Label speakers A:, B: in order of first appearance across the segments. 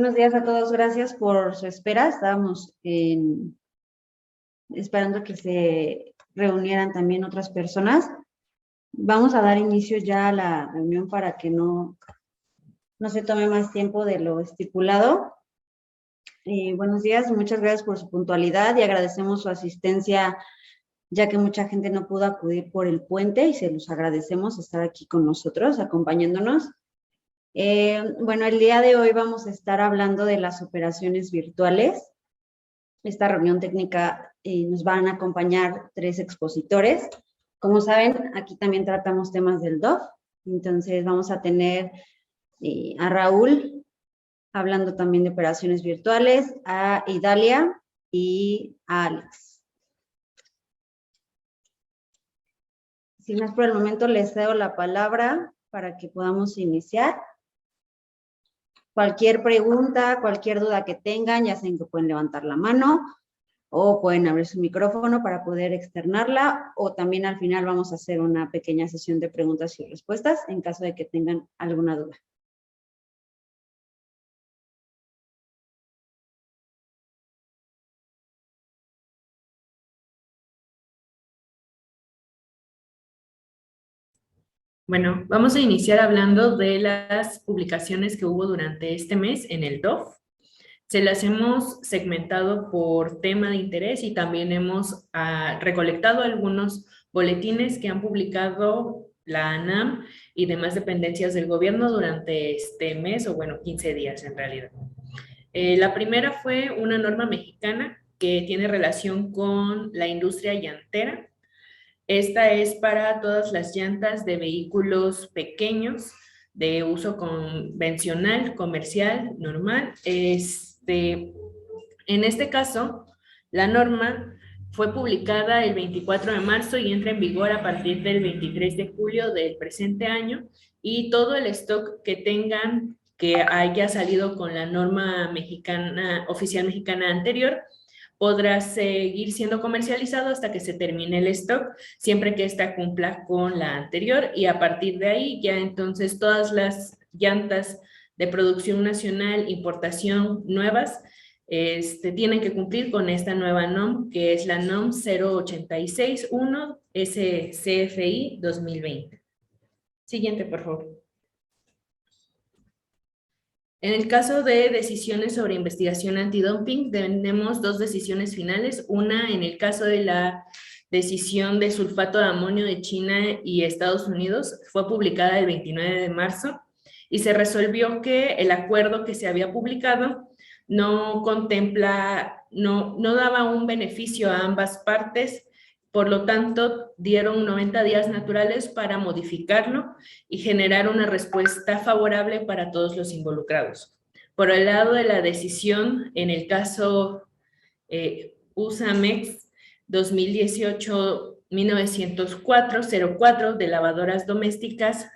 A: Buenos días a todos, gracias por su espera. Estábamos esperando que se reunieran también otras personas. Vamos a dar inicio ya a la reunión para que no se tome más tiempo de lo estipulado. Buenos días, muchas gracias por su puntualidad y agradecemos su asistencia, ya que mucha gente no pudo acudir por el puente y se los agradecemos estar aquí con nosotros, acompañándonos. Bueno, el día de hoy vamos a estar hablando de las operaciones virtuales. Esta reunión técnica nos van a acompañar 3 expositores. Como saben, aquí también tratamos temas del DOF. Entonces vamos a tener a Raúl hablando también de operaciones virtuales, a Idalia y a Alex. Sin más por el momento, les cedo la palabra para que podamos iniciar. Cualquier pregunta, cualquier duda que tengan, ya saben que pueden levantar la mano o pueden abrir su micrófono para poder externarla, o también al final vamos a hacer una pequeña sesión de preguntas y respuestas en caso de que tengan alguna duda.
B: Bueno, vamos a iniciar hablando de las publicaciones que hubo durante este mes en el DOF. Se las hemos segmentado por tema de interés y también hemos recolectado algunos boletines que han publicado la ANAM y demás dependencias del gobierno durante este mes, o bueno, 15 días en realidad. La primera fue una norma mexicana que tiene relación con la industria llantera. Esta es para todas las llantas de vehículos pequeños de uso convencional, comercial, normal. En este caso, la norma fue publicada el 24 de marzo y entra en vigor a partir del 23 de julio del presente año, y todo el stock que tengan que haya salido con la norma mexicana, oficial mexicana anterior, podrá seguir siendo comercializado hasta que se termine el stock, siempre que ésta cumpla con la anterior, y a partir de ahí ya entonces todas las llantas de producción nacional, importación nuevas, tienen que cumplir con esta nueva NOM, que es la NOM 0861 SCFI 2020. Siguiente, por favor. En el caso de decisiones sobre investigación antidumping, tenemos 2 decisiones finales. Una en el caso de la decisión de sulfato de amonio de China y Estados Unidos, fue publicada el 29 de marzo y se resolvió que el acuerdo que se había publicado no daba un beneficio a ambas partes. Por lo tanto, dieron 90 días naturales para modificarlo y generar una respuesta favorable para todos los involucrados. Por el lado de la decisión, en el caso USA-MEX 2018-1904 de lavadoras domésticas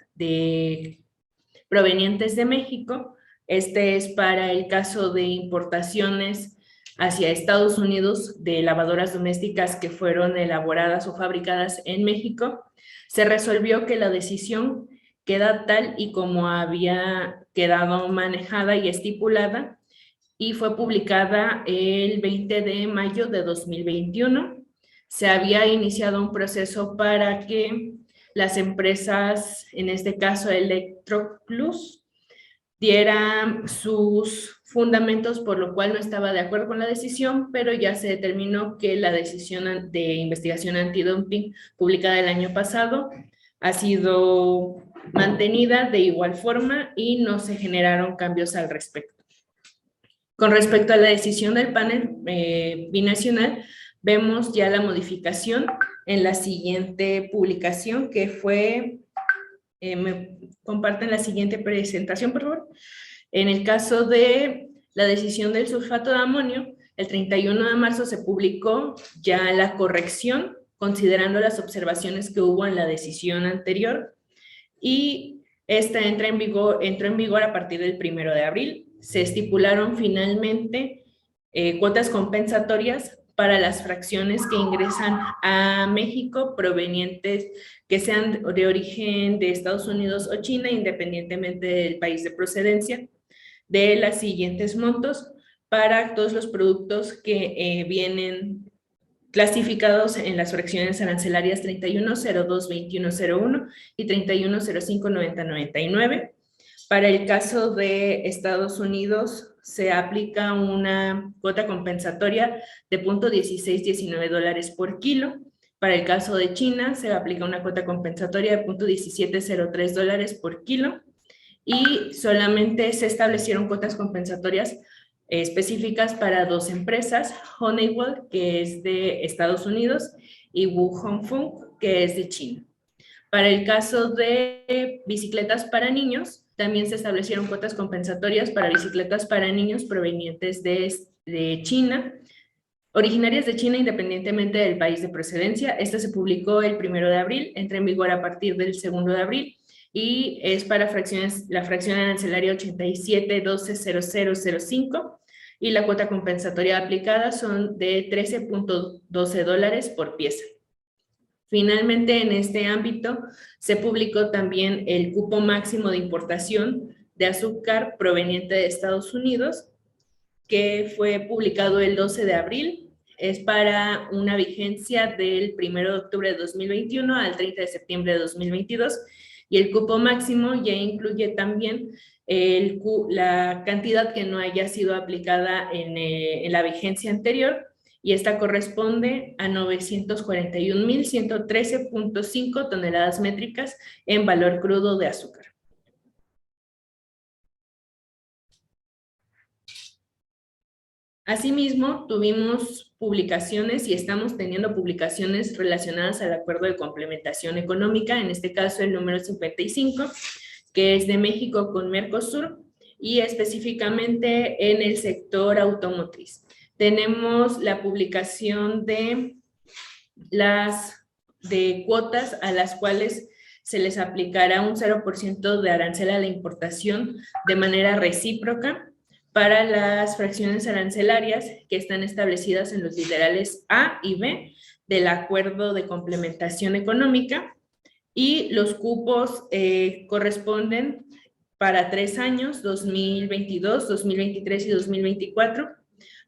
B: provenientes de México, este es para el caso de importaciones hacia Estados Unidos de lavadoras domésticas que fueron elaboradas o fabricadas en México. Se resolvió que la decisión queda tal y como había quedado manejada y estipulada, y fue publicada el 20 de mayo de 2021. Se había iniciado un proceso para que las empresas, en este caso Electroplus, dieran sus fundamentos, por lo cual no estaba de acuerdo con la decisión, pero ya se determinó que la decisión de investigación antidumping publicada el año pasado ha sido mantenida de igual forma y no se generaron cambios al respecto. Con respecto a la decisión del panel binacional, vemos ya la modificación en la siguiente publicación, que fue... ¿me comparten la siguiente presentación, por favor? En el caso de la decisión del sulfato de amonio, el 31 de marzo se publicó ya la corrección, considerando las observaciones que hubo en la decisión anterior, y esta entró en vigor a partir del 1 de abril. Se estipularon finalmente cuotas compensatorias para las fracciones que ingresan a México provenientes, que sean de origen de Estados Unidos o China, independientemente del país de procedencia. de los siguientes montos para todos los productos que vienen clasificados en las fracciones arancelarias 3102-2101 y 3105-9099. Para el caso de Estados Unidos, se aplica una cuota compensatoria de $0.1619 por kilo. Para el caso de China, se aplica una cuota compensatoria de $0.1703 por kilo. Y solamente se establecieron cuotas compensatorias específicas para dos empresas, Honeywell, que es de Estados Unidos, y Wu Hongfeng, que es de China. Para el caso de bicicletas para niños, también se establecieron cuotas compensatorias para bicicletas para niños provenientes de China, originarias de China independientemente del país de procedencia. Esta se publicó el 1 de abril, entra en vigor a partir del 2 de abril, y es para la fracción arancelaria 87120005, y la cuota compensatoria aplicada son de $13.12 por pieza. Finalmente, en este ámbito, se publicó también el cupo máximo de importación de azúcar proveniente de Estados Unidos, que fue publicado el 12 de abril. Es para una vigencia del 1 de octubre de 2021 al 30 de septiembre de 2022, y el cupo máximo ya incluye también la cantidad que no haya sido aplicada en la vigencia anterior, y esta corresponde a 941.113.5 toneladas métricas en valor crudo de azúcar. Asimismo, tuvimos publicaciones y estamos teniendo publicaciones relacionadas al Acuerdo de Complementación Económica, en este caso el número 55, que es de México con Mercosur, y específicamente en el sector automotriz. Tenemos la publicación de cuotas a las cuales se les aplicará un 0% de arancel a la importación de manera recíproca para las fracciones arancelarias que están establecidas en los literales A y B del Acuerdo de Complementación Económica, y los cupos corresponden para 3 años, 2022, 2023 y 2024,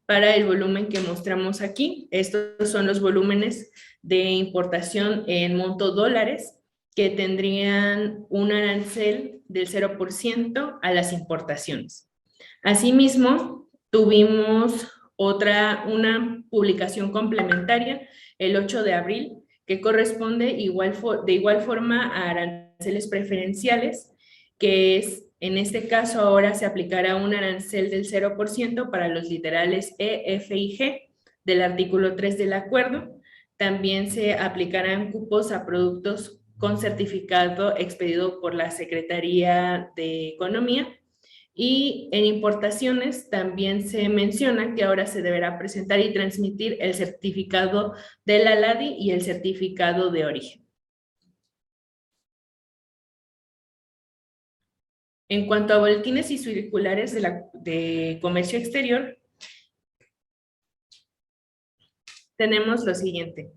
B: para el volumen que mostramos aquí. Estos son los volúmenes de importación en monto dólares que tendrían un arancel del 0% a las importaciones. Asimismo, tuvimos una publicación complementaria el 8 de abril que corresponde de igual forma a aranceles preferenciales, que es, en este caso ahora se aplicará un arancel del 0% para los literales E, F y G del artículo 3 del acuerdo. También se aplicarán cupos a productos con certificado expedido por la Secretaría de Economía. Y en importaciones también se menciona que ahora se deberá presentar y transmitir el certificado de la LADI y el certificado de origen. En cuanto a boletines y circulares de comercio exterior, tenemos lo siguiente.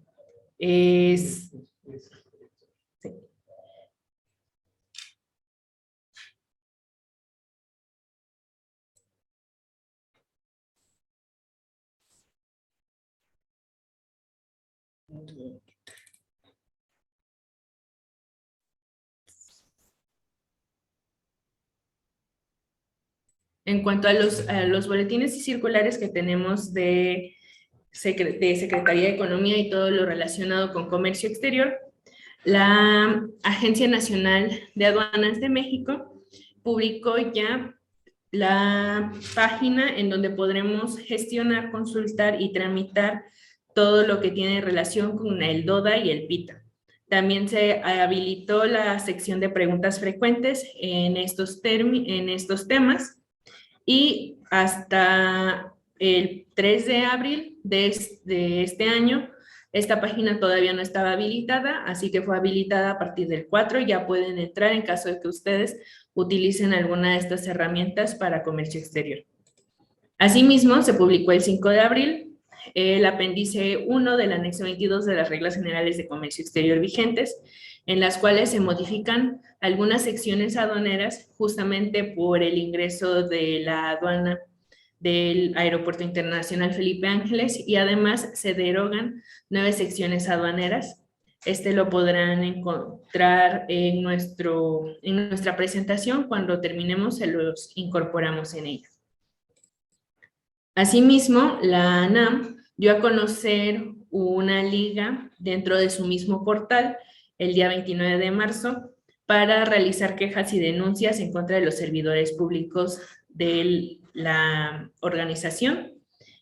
B: En cuanto a los boletines y circulares que tenemos de Secretaría de Economía y todo lo relacionado con comercio exterior, la Agencia Nacional de Aduanas de México publicó ya la página en donde podremos gestionar, consultar y tramitar todo lo que tiene relación con el DODA y el PITA. También se habilitó la sección de preguntas frecuentes en estos temas, y hasta el 3 de abril de este año, esta página todavía no estaba habilitada, así que fue habilitada a partir del 4, ya pueden entrar en caso de que ustedes utilicen alguna de estas herramientas para comercio exterior. Asimismo, se publicó el 5 de abril el apéndice 1 del anexo 22 de las reglas generales de comercio exterior vigentes, en las cuales se modifican algunas secciones aduaneras justamente por el ingreso de la aduana del Aeropuerto Internacional Felipe Ángeles, y además se derogan 9 secciones aduaneras. Lo podrán encontrar en nuestra presentación. Cuando terminemos se los incorporamos en ella. Asimismo, la ANAM dio a conocer una liga dentro de su mismo portal el día 29 de marzo para realizar quejas y denuncias en contra de los servidores públicos de la organización,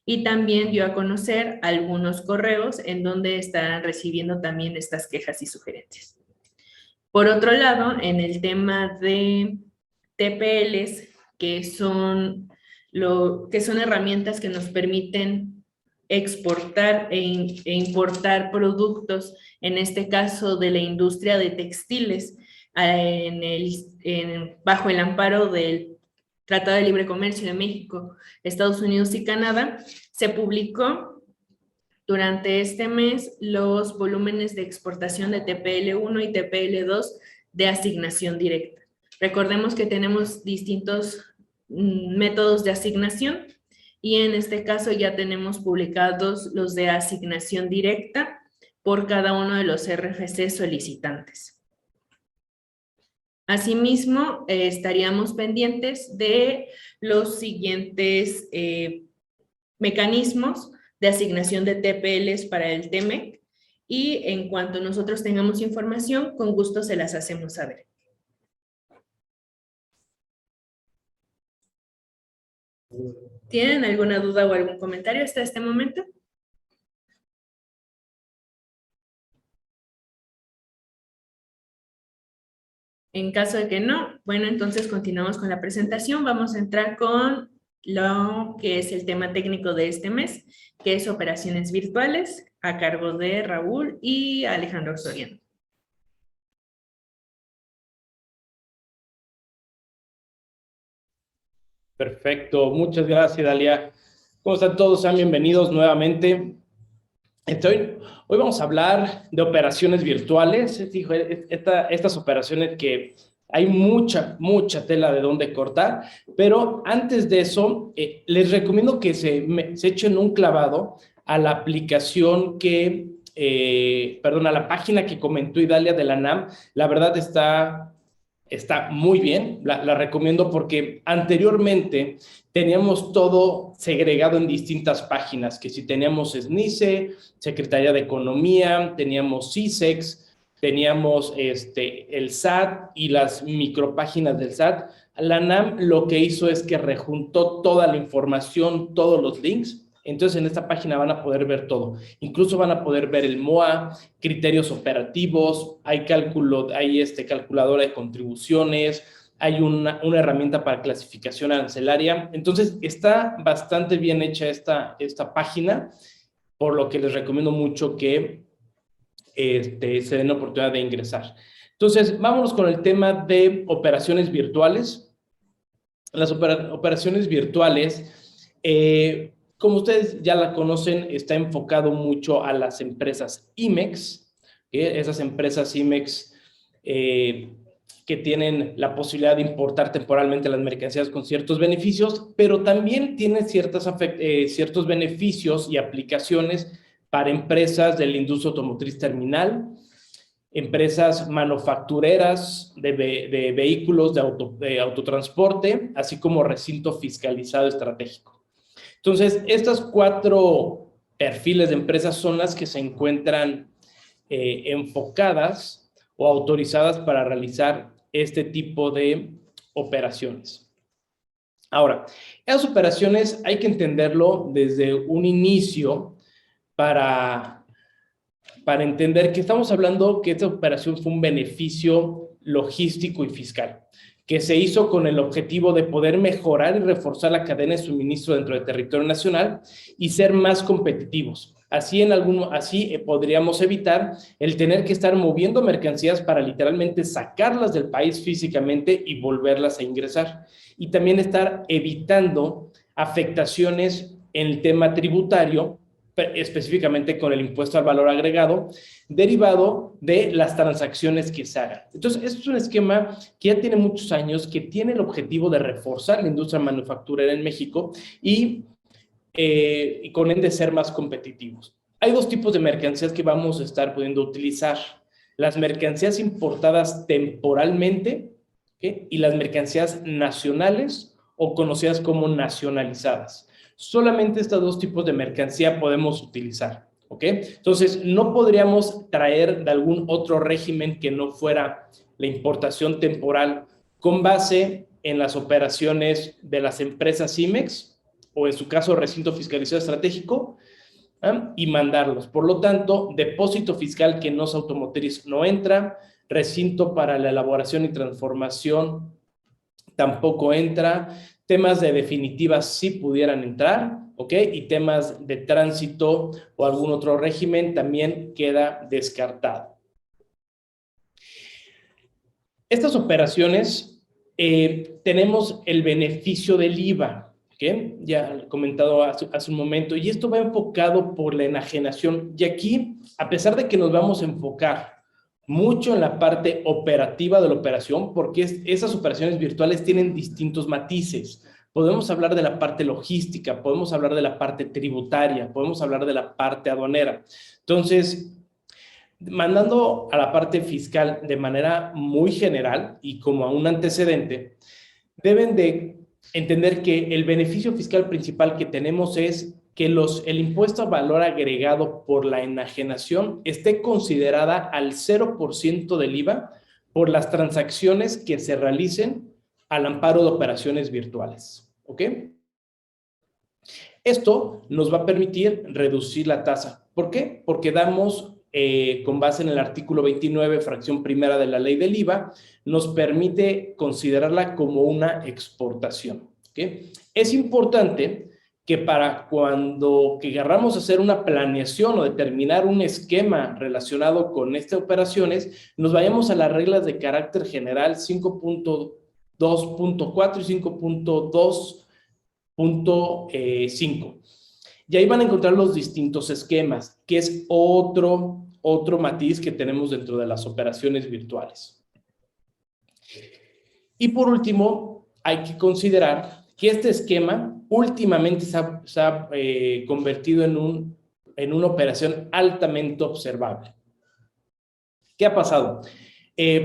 B: y también dio a conocer algunos correos en donde estarán recibiendo también estas quejas y sugerencias. Por otro lado, en el tema de TPLs, que son herramientas que nos permiten exportar e importar productos, en este caso de la industria de textiles, bajo el amparo del Tratado de Libre Comercio de México, Estados Unidos y Canadá, se publicó durante este mes los volúmenes de exportación de TPL-1 y TPL-2 de asignación directa. Recordemos que tenemos distintos métodos de asignación, y en este caso ya tenemos publicados los de asignación directa por cada uno de los RFC solicitantes. Asimismo, estaríamos pendientes de los siguientes mecanismos de asignación de TPLs para el TEMEC, y en cuanto nosotros tengamos información, con gusto se las hacemos saber. ¿Tienen alguna duda o algún comentario hasta este momento? En caso de que no, bueno, entonces continuamos con la presentación. Vamos a entrar con lo que es el tema técnico de este mes, que es operaciones virtuales, a cargo de Raúl y Alejandro Soriano.
C: Perfecto, muchas gracias, Dalia. ¿Cómo están todos? Sean bienvenidos nuevamente. Hoy vamos a hablar de operaciones virtuales. Estas operaciones que hay mucha tela de donde cortar, pero antes de eso, les recomiendo que se echen un clavado a la aplicación a la página que comentó Idalia de la ANAM. La verdad está muy bien, la recomiendo porque anteriormente teníamos todo segregado en distintas páginas, que si teníamos SNICE, Secretaría de Economía, teníamos CISEX, teníamos el SAT y las micropáginas del SAT. La ANAM lo que hizo es que rejuntó toda la información, todos los links. Entonces, en esta página van a poder ver todo. Incluso van a poder ver el MOA, criterios operativos, hay calculadora de contribuciones, hay una herramienta para clasificación arancelaria. Entonces, está bastante bien hecha esta página, por lo que les recomiendo mucho que se den la oportunidad de ingresar. Entonces, vámonos con el tema de operaciones virtuales. Las operaciones virtuales, como ustedes ya la conocen, está enfocado mucho a las empresas IMEX, esas empresas IMEX que tienen la posibilidad de importar temporalmente las mercancías con ciertos beneficios, pero también tienen ciertos beneficios y aplicaciones para empresas de la industria automotriz terminal, empresas manufactureras de vehículos de autotransporte, así como recinto fiscalizado estratégico. Entonces, estas 4 perfiles de empresas son las que se encuentran enfocadas o autorizadas para realizar este tipo de operaciones. Ahora, esas operaciones hay que entenderlo desde un inicio para entender que estamos hablando que esta operación fue un beneficio logístico y fiscal, que se hizo con el objetivo de poder mejorar y reforzar la cadena de suministro dentro del territorio nacional y ser más competitivos. Así podríamos evitar el tener que estar moviendo mercancías para literalmente sacarlas del país físicamente y volverlas a ingresar. Y también estar evitando afectaciones en el tema tributario específicamente con el impuesto al valor agregado, derivado de las transacciones que se hagan. Entonces, esto es un esquema que ya tiene muchos años, que tiene el objetivo de reforzar la industria manufacturera en México y con ende ser más competitivos. Hay dos tipos de mercancías que vamos a estar pudiendo utilizar: las mercancías importadas temporalmente, ¿okay?, y las mercancías nacionales o conocidas como nacionalizadas. Solamente estos dos tipos de mercancía podemos utilizar, ¿ok? Entonces, no podríamos traer de algún otro régimen que no fuera la importación temporal con base en las operaciones de las empresas IMEX o en su caso recinto fiscalizado estratégico, y mandarlos. Por lo tanto, depósito fiscal que no es automotriz no entra, recinto para la elaboración y transformación tampoco entra, temas de definitivas sí pudieran entrar, ¿ok? Y temas de tránsito o algún otro régimen también queda descartado. Estas operaciones tenemos el beneficio del IVA, ¿okay? Ya he comentado hace un momento, y esto va enfocado por la enajenación. Y aquí, a pesar de que nos vamos a enfocar mucho en la parte operativa de la operación, porque esas operaciones virtuales tienen distintos matices. Podemos hablar de la parte logística, podemos hablar de la parte tributaria, podemos hablar de la parte aduanera. Entonces, mandando a la parte fiscal de manera muy general y como a un antecedente, deben de entender que el beneficio fiscal principal que tenemos es que el impuesto a valor agregado por la enajenación esté considerada al 0% del IVA por las transacciones que se realicen al amparo de operaciones virtuales, ¿ok? Esto nos va a permitir reducir la tasa. ¿Por qué? Porque damos, con base en el artículo 29, fracción primera de la ley del IVA, nos permite considerarla como una exportación, ¿okay? Es importante que para cuando querramos hacer una planeación o determinar un esquema relacionado con estas operaciones, nos vayamos a las reglas de carácter general 5.2.4 y 5.2.5. Y ahí van a encontrar los distintos esquemas, que es otro matiz que tenemos dentro de las operaciones virtuales. Y por último, hay que considerar que este esquema últimamente se ha convertido en una operación altamente observable. ¿Qué ha pasado?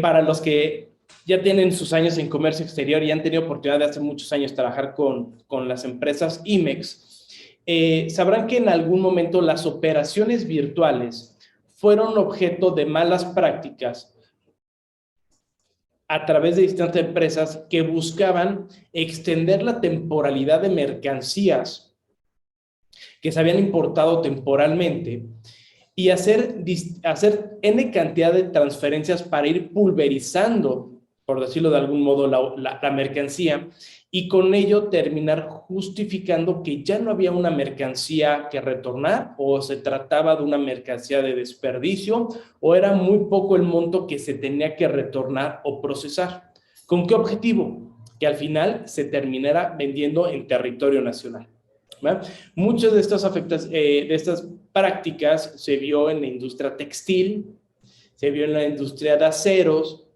C: Para los que ya tienen sus años en comercio exterior y han tenido oportunidad de hace muchos años trabajar con las empresas IMEX, sabrán que en algún momento las operaciones virtuales fueron objeto de malas prácticas a través de distintas empresas que buscaban extender la temporalidad de mercancías que se habían importado temporalmente y hacer N cantidad de transferencias para ir pulverizando, por decirlo de algún modo, la mercancía, y con ello terminar justificando que ya no había una mercancía que retornar o se trataba de una mercancía de desperdicio o era muy poco el monto que se tenía que retornar o procesar. ¿Con qué objetivo? Que al final se terminara vendiendo en territorio nacional, ¿verdad? Muchas de estas prácticas se vio en la industria textil, se vio en la industria de aceros,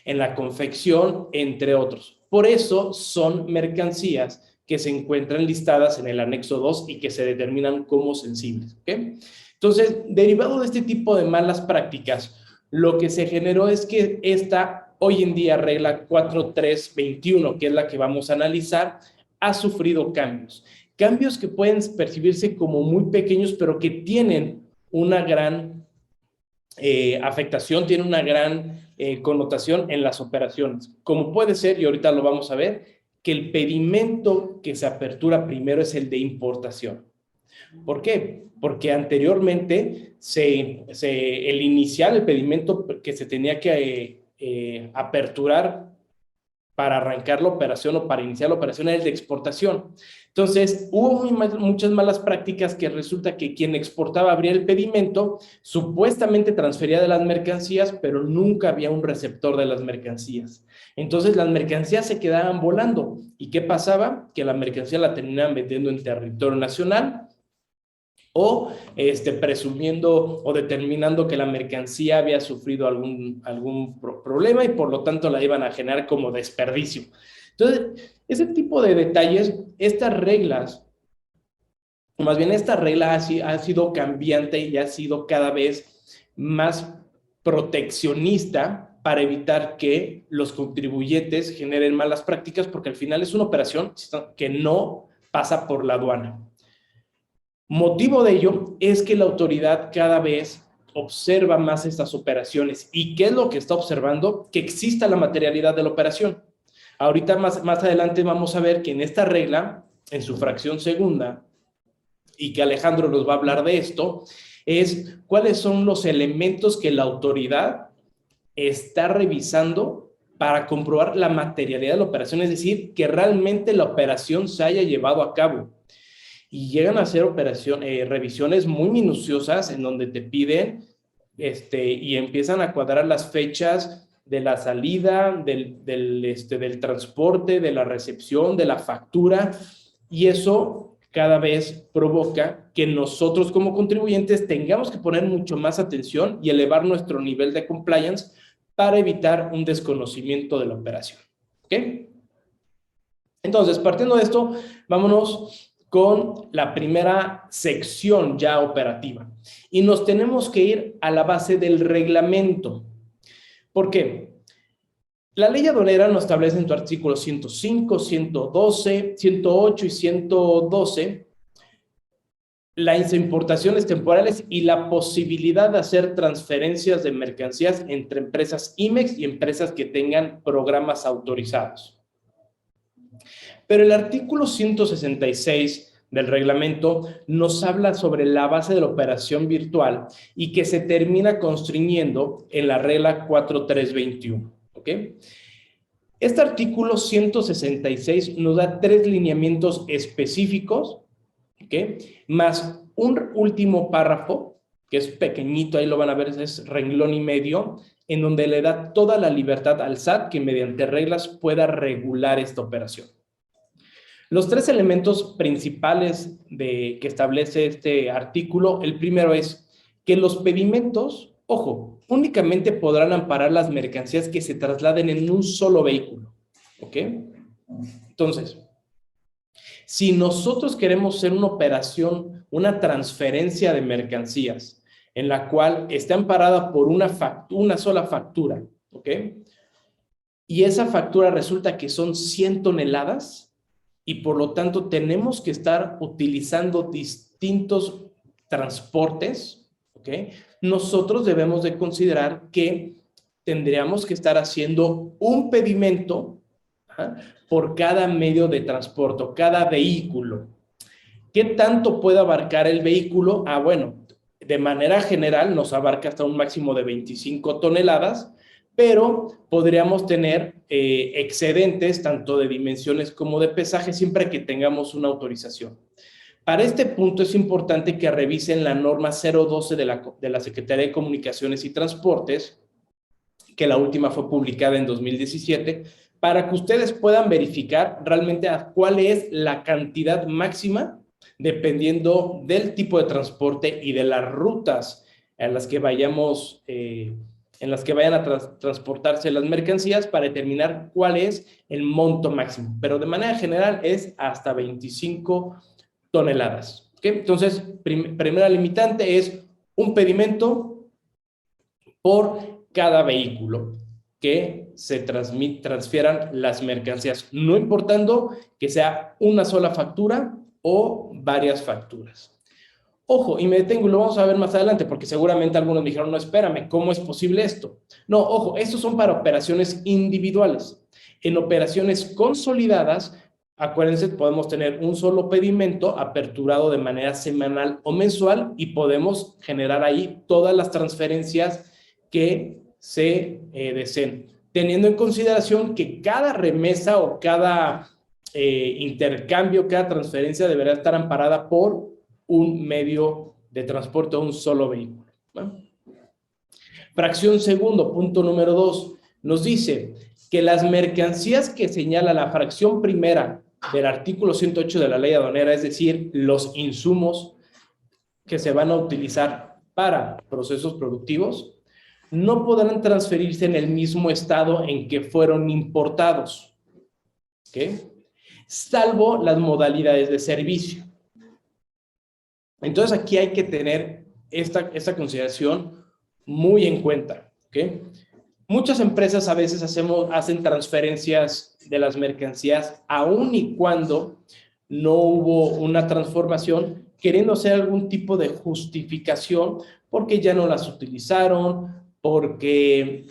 C: en la confección, entre otros. Por eso son mercancías que se encuentran listadas en el anexo 2 y que se determinan como sensibles, ¿okay? Entonces, derivado de este tipo de malas prácticas, lo que se generó es que esta, hoy en día, regla 4321, que es la que vamos a analizar, ha sufrido cambios. Cambios que pueden percibirse como muy pequeños, pero que tienen una gran afectación, tienen una gran connotación en las operaciones, como puede ser, y ahorita lo vamos a ver, que el pedimento que se apertura primero es el de importación. ¿Por qué? Porque anteriormente el inicial, el pedimento que se tenía que aperturar para arrancar la operación o para iniciar la operación era el de exportación. Entonces, hubo muchas malas prácticas que resulta que quien exportaba abría el pedimento, supuestamente transfería de las mercancías, pero nunca había un receptor de las mercancías. Entonces, las mercancías se quedaban volando. ¿Y qué pasaba? Que la mercancía la terminaban vendiendo en territorio nacional o presumiendo o determinando que la mercancía había sufrido algún problema y por lo tanto la iban a generar como desperdicio. Entonces, ese tipo de detalles, estas reglas, o más bien esta regla ha sido cambiante y ha sido cada vez más proteccionista para evitar que los contribuyentes generen malas prácticas, porque al final es una operación que no pasa por la aduana. Motivo de ello es que la autoridad cada vez observa más estas operaciones. ¿Y qué es lo que está observando? Que exista la materialidad de la operación. Ahorita más adelante vamos a ver que en esta regla, en su fracción segunda, y que Alejandro nos va a hablar de esto, es cuáles son los elementos que la autoridad está revisando para comprobar la materialidad de la operación, es decir, que realmente la operación se haya llevado a cabo. Y llegan a hacer revisiones muy minuciosas en donde te piden y empiezan a cuadrar las fechas de la salida, del transporte, de la recepción, de la factura, y eso cada vez provoca que nosotros como contribuyentes tengamos que poner mucho más atención y elevar nuestro nivel de compliance para evitar un desconocimiento de la operación. ¿Ok? Entonces, partiendo de esto, vámonos con la primera sección ya operativa. Y nos tenemos que ir a la base del reglamento. ¿Por qué? La ley aduanera nos establece en su artículo 105, 112, 108 y 112 las importaciones temporales y la posibilidad de hacer transferencias de mercancías entre empresas IMEX y empresas que tengan programas autorizados. Pero el artículo 166 del reglamento nos habla sobre la base de la operación virtual y que se termina constriñendo en la regla 4321. ¿Ok? Este artículo 166 nos da 3 lineamientos específicos, ¿ok? Más un último párrafo, que es pequeñito, ahí lo van a ver, es renglón y medio, en donde le da toda la libertad al SAT que mediante reglas pueda regular esta operación. Los 3 elementos principales que establece este artículo, el primero es que los pedimentos, ojo, únicamente podrán amparar las mercancías que se trasladen en un solo vehículo, ¿ok? Entonces, si nosotros queremos hacer una operación, una transferencia de mercancías, en la cual esté amparada por una sola factura, ¿ok? Y esa factura resulta que son 100 toneladas, y por lo tanto tenemos que estar utilizando distintos transportes, ¿ok? Nosotros debemos de considerar que tendríamos que estar haciendo un pedimento por cada medio de transporte, cada vehículo. ¿Qué tanto puede abarcar el vehículo? Bueno, de manera general nos abarca hasta un máximo de 25 toneladas, pero podríamos tener excedentes tanto de dimensiones como de pesaje siempre que tengamos una autorización. Para este punto es importante que revisen la norma 012 de la Secretaría de Comunicaciones y Transportes, que la última fue publicada en 2017, para que ustedes puedan verificar realmente cuál es la cantidad máxima dependiendo del tipo de transporte y de las rutas en las que vayamos en las que vayan a transportarse las mercancías para determinar cuál es el monto máximo. Pero de manera general es hasta 25 toneladas. ¿Okay? Entonces, primera limitante es un pedimento por cada vehículo que se transfieran las mercancías, no importando que sea una sola factura o varias facturas. Ojo, y me detengo y lo vamos a ver más adelante, porque seguramente algunos me dijeron, no, espérame, ¿cómo es posible esto? No, ojo, estos son para operaciones individuales. En operaciones consolidadas, acuérdense, podemos tener un solo pedimento aperturado de manera semanal o mensual y podemos generar ahí todas las transferencias que se deseen, teniendo en consideración que cada remesa o cada intercambio, cada transferencia deberá estar amparada por un medio de transporte o un solo vehículo. ¿No? Fracción segundo, punto número 2, nos dice que las mercancías que señala la fracción primera del artículo 108 de la ley aduanera, es decir, los insumos, que se van a utilizar para procesos productivos no podrán transferirse en el mismo estado en que fueron importados, ¿ok? Salvo las modalidades de servicio. Entonces aquí hay que tener esta consideración muy en cuenta, ¿ok? Muchas empresas a veces hacen transferencias de las mercancías aun y cuando no hubo una transformación, queriendo hacer algún tipo de justificación porque ya no las utilizaron, porque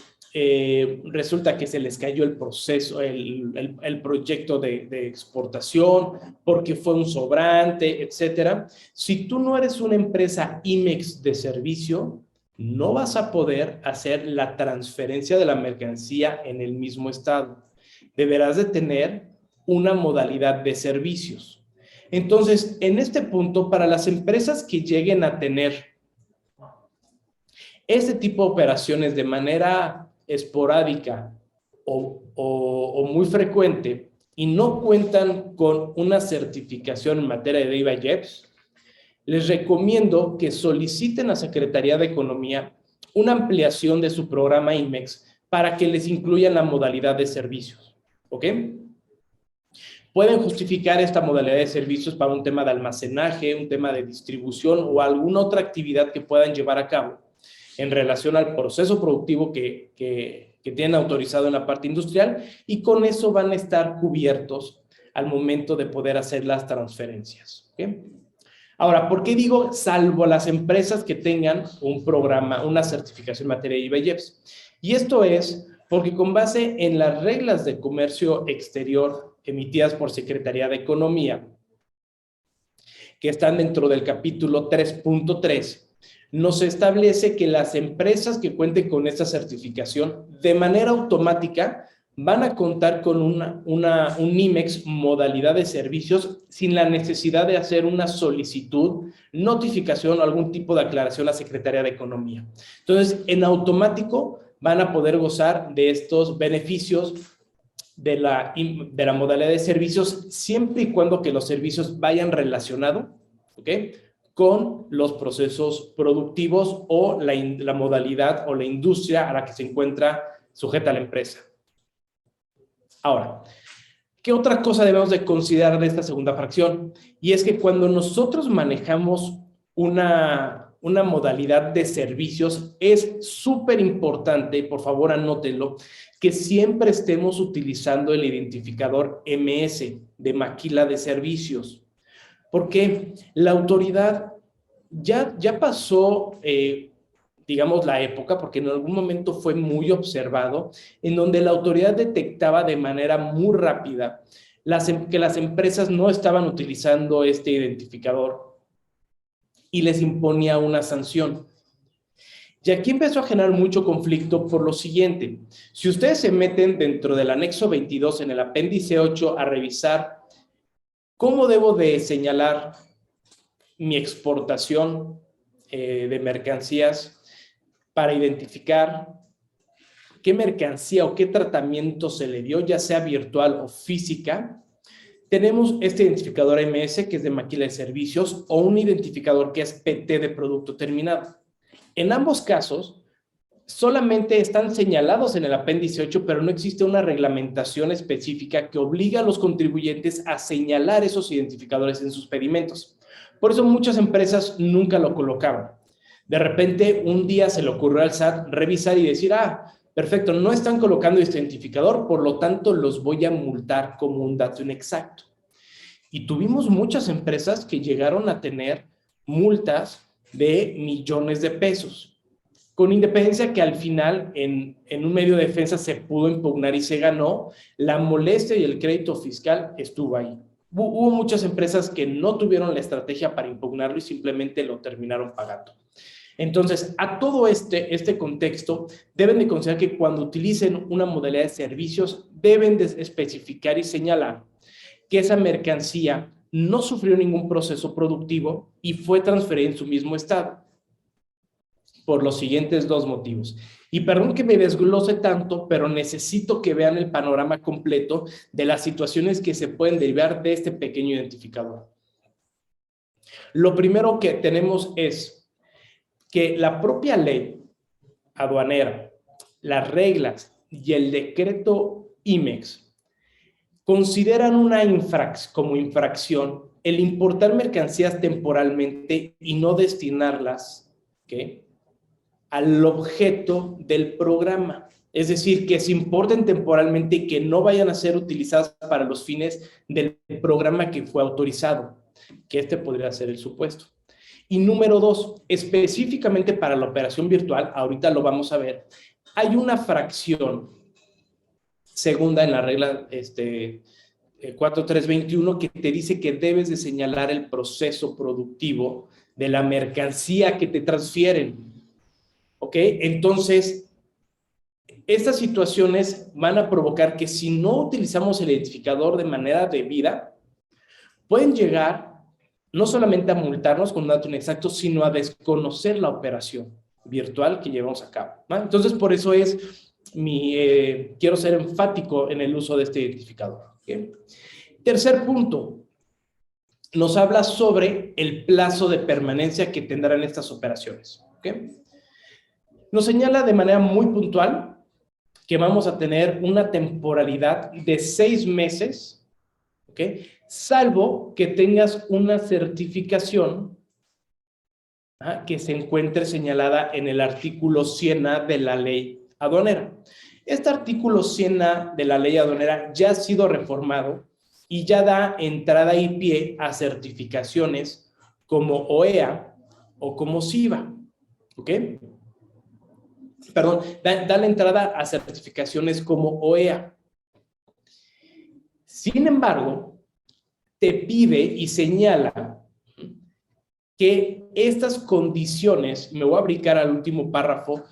C: resulta que se les cayó el proceso, el proyecto de exportación, porque fue un sobrante, etcétera. Si tú no eres una empresa IMEX de servicio, no vas a poder hacer la transferencia de la mercancía en el mismo estado. Deberás de tener una modalidad de servicios. Entonces, en este punto, para las empresas que lleguen a tener este tipo de operaciones de manera esporádica o muy frecuente y no cuentan con una certificación en materia de IVA-IEPS, les recomiendo que soliciten a Secretaría de Economía una ampliación de su programa IMEX para que les incluyan la modalidad de servicios, ¿ok? Pueden justificar esta modalidad de servicios para un tema de almacenaje, un tema de distribución o alguna otra actividad que puedan llevar a cabo en relación al proceso productivo que tienen autorizado en la parte industrial, y con eso van a estar cubiertos al momento de poder hacer las transferencias, ¿ok? Ahora, ¿por qué digo salvo las empresas que tengan un programa, una certificación en materia de IVA-IEPS? Y esto es porque con base en las reglas de comercio exterior emitidas por Secretaría de Economía, que están dentro del capítulo 3.3, nos establece que las empresas que cuenten con esta certificación de manera automática van a contar con un IMEX modalidad de servicios sin la necesidad de hacer una solicitud, notificación o algún tipo de aclaración a la Secretaría de Economía. Entonces, en automático van a poder gozar de estos beneficios de la modalidad de servicios, siempre y cuando que los servicios vayan relacionados, ¿ok?, con los procesos productivos o la modalidad o la industria a la que se encuentra sujeta la empresa. Ahora, ¿qué otra cosa debemos de considerar de esta segunda fracción? Y es que cuando nosotros manejamos una modalidad de servicios, es súper importante, por favor anótenlo, que siempre estemos utilizando el identificador MS de maquila de servicios. Porque la autoridad ya pasó, digamos, la época, porque en algún momento fue muy observado, en donde la autoridad detectaba de manera muy rápida que las empresas no estaban utilizando este identificador y les imponía una sanción. Y aquí empezó a generar mucho conflicto por lo siguiente: si ustedes se meten dentro del anexo 22 en el apéndice 8 a revisar cómo debo de señalar mi exportación de mercancías para identificar qué mercancía o qué tratamiento se le dio, ya sea virtual o física, tenemos este identificador MS, que es de maquila de servicios, o un identificador que es PT de producto terminado. En ambos casos, solamente están señalados en el apéndice 8, pero no existe una reglamentación específica que obliga a los contribuyentes a señalar esos identificadores en sus pedimentos. Por eso muchas empresas nunca lo colocaban. De repente, un día se le ocurrió al SAT revisar y decir, perfecto, no están colocando este identificador, por lo tanto los voy a multar como un dato inexacto. Y tuvimos muchas empresas que llegaron a tener multas de millones de pesos, con independencia que al final en un medio de defensa se pudo impugnar y se ganó. La molestia y el crédito fiscal estuvo ahí. Hubo muchas empresas que no tuvieron la estrategia para impugnarlo y simplemente lo terminaron pagando. Entonces, a todo este contexto, deben de considerar que cuando utilicen una modalidad de servicios, deben de especificar y señalar que esa mercancía no sufrió ningún proceso productivo y fue transferida en su mismo estado, por los siguientes dos motivos. Y perdón que me desglose tanto, pero necesito que vean el panorama completo de las situaciones que se pueden derivar de este pequeño identificador. Lo primero que tenemos es que la propia ley aduanera, las reglas y el decreto IMEX consideran como infracción el importar mercancías temporalmente y no destinarlas, ¿qué?, al objeto del programa. Es decir, que se importen temporalmente y que no vayan a ser utilizadas para los fines del programa que fue autorizado, que este podría ser el supuesto. Y número 2, específicamente para la operación virtual, ahorita lo vamos a ver, hay una fracción segunda en la regla 4321 que te dice que debes de señalar el proceso productivo de la mercancía que te transfieren. ¿Ok? Entonces, estas situaciones van a provocar que si no utilizamos el identificador de manera debida, pueden llegar no solamente a multarnos con un dato inexacto, sino a desconocer la operación virtual que llevamos a cabo, ¿no? Entonces, por eso es quiero ser enfático en el uso de este identificador. ¿Okay? Tercer punto, nos habla sobre el plazo de permanencia que tendrán estas operaciones. ¿Okay? Nos señala de manera muy puntual que vamos a tener una temporalidad de 6 meses, ¿ok?, salvo que tengas una certificación que se encuentre señalada en el artículo 100A de la ley aduanera. Este artículo 100A de la ley aduanera ya ha sido reformado y ya da entrada y pie a certificaciones como OEA o como SIVA, ¿ok? Perdón, da la entrada a certificaciones como OEA. Sin embargo, te pide y señala que estas condiciones, me voy a brincar al último párrafo,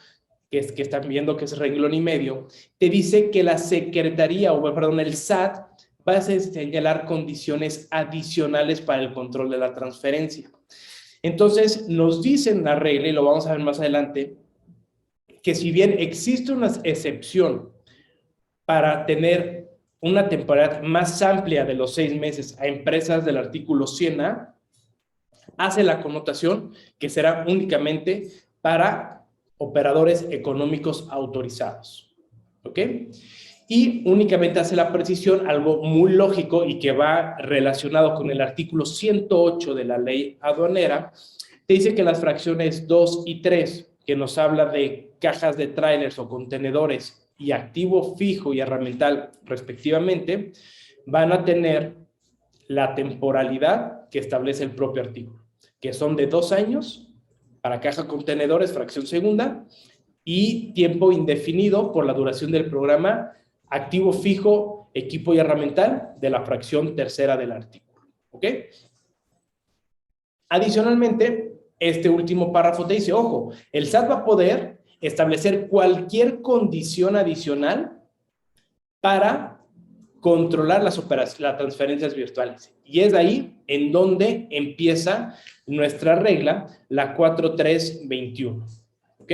C: que están viendo que es renglón y medio, te dice que la Secretaría, el SAT, va a señalar condiciones adicionales para el control de la transferencia. Entonces, nos dicen la regla, y lo vamos a ver más adelante, que si bien existe una excepción para tener una temporalidad más amplia de los 6 meses a empresas del artículo 100A, hace la connotación que será únicamente para operadores económicos autorizados. ¿Ok? Y únicamente hace la precisión, algo muy lógico y que va relacionado con el artículo 108 de la ley aduanera, te dice que las fracciones 2 y 3, que nos habla de cajas de trailers o contenedores y activo fijo y herramental respectivamente, van a tener la temporalidad que establece el propio artículo, que son de 2 años para caja contenedores, fracción segunda, y tiempo indefinido por la duración del programa, activo fijo, equipo y herramental de la fracción tercera del artículo. ¿Ok? Adicionalmente, este último párrafo te dice, ojo, el SAT va a poder establecer cualquier condición adicional para controlar las transferencias virtuales. Y es ahí en donde empieza nuestra regla, la 4321. ¿Ok?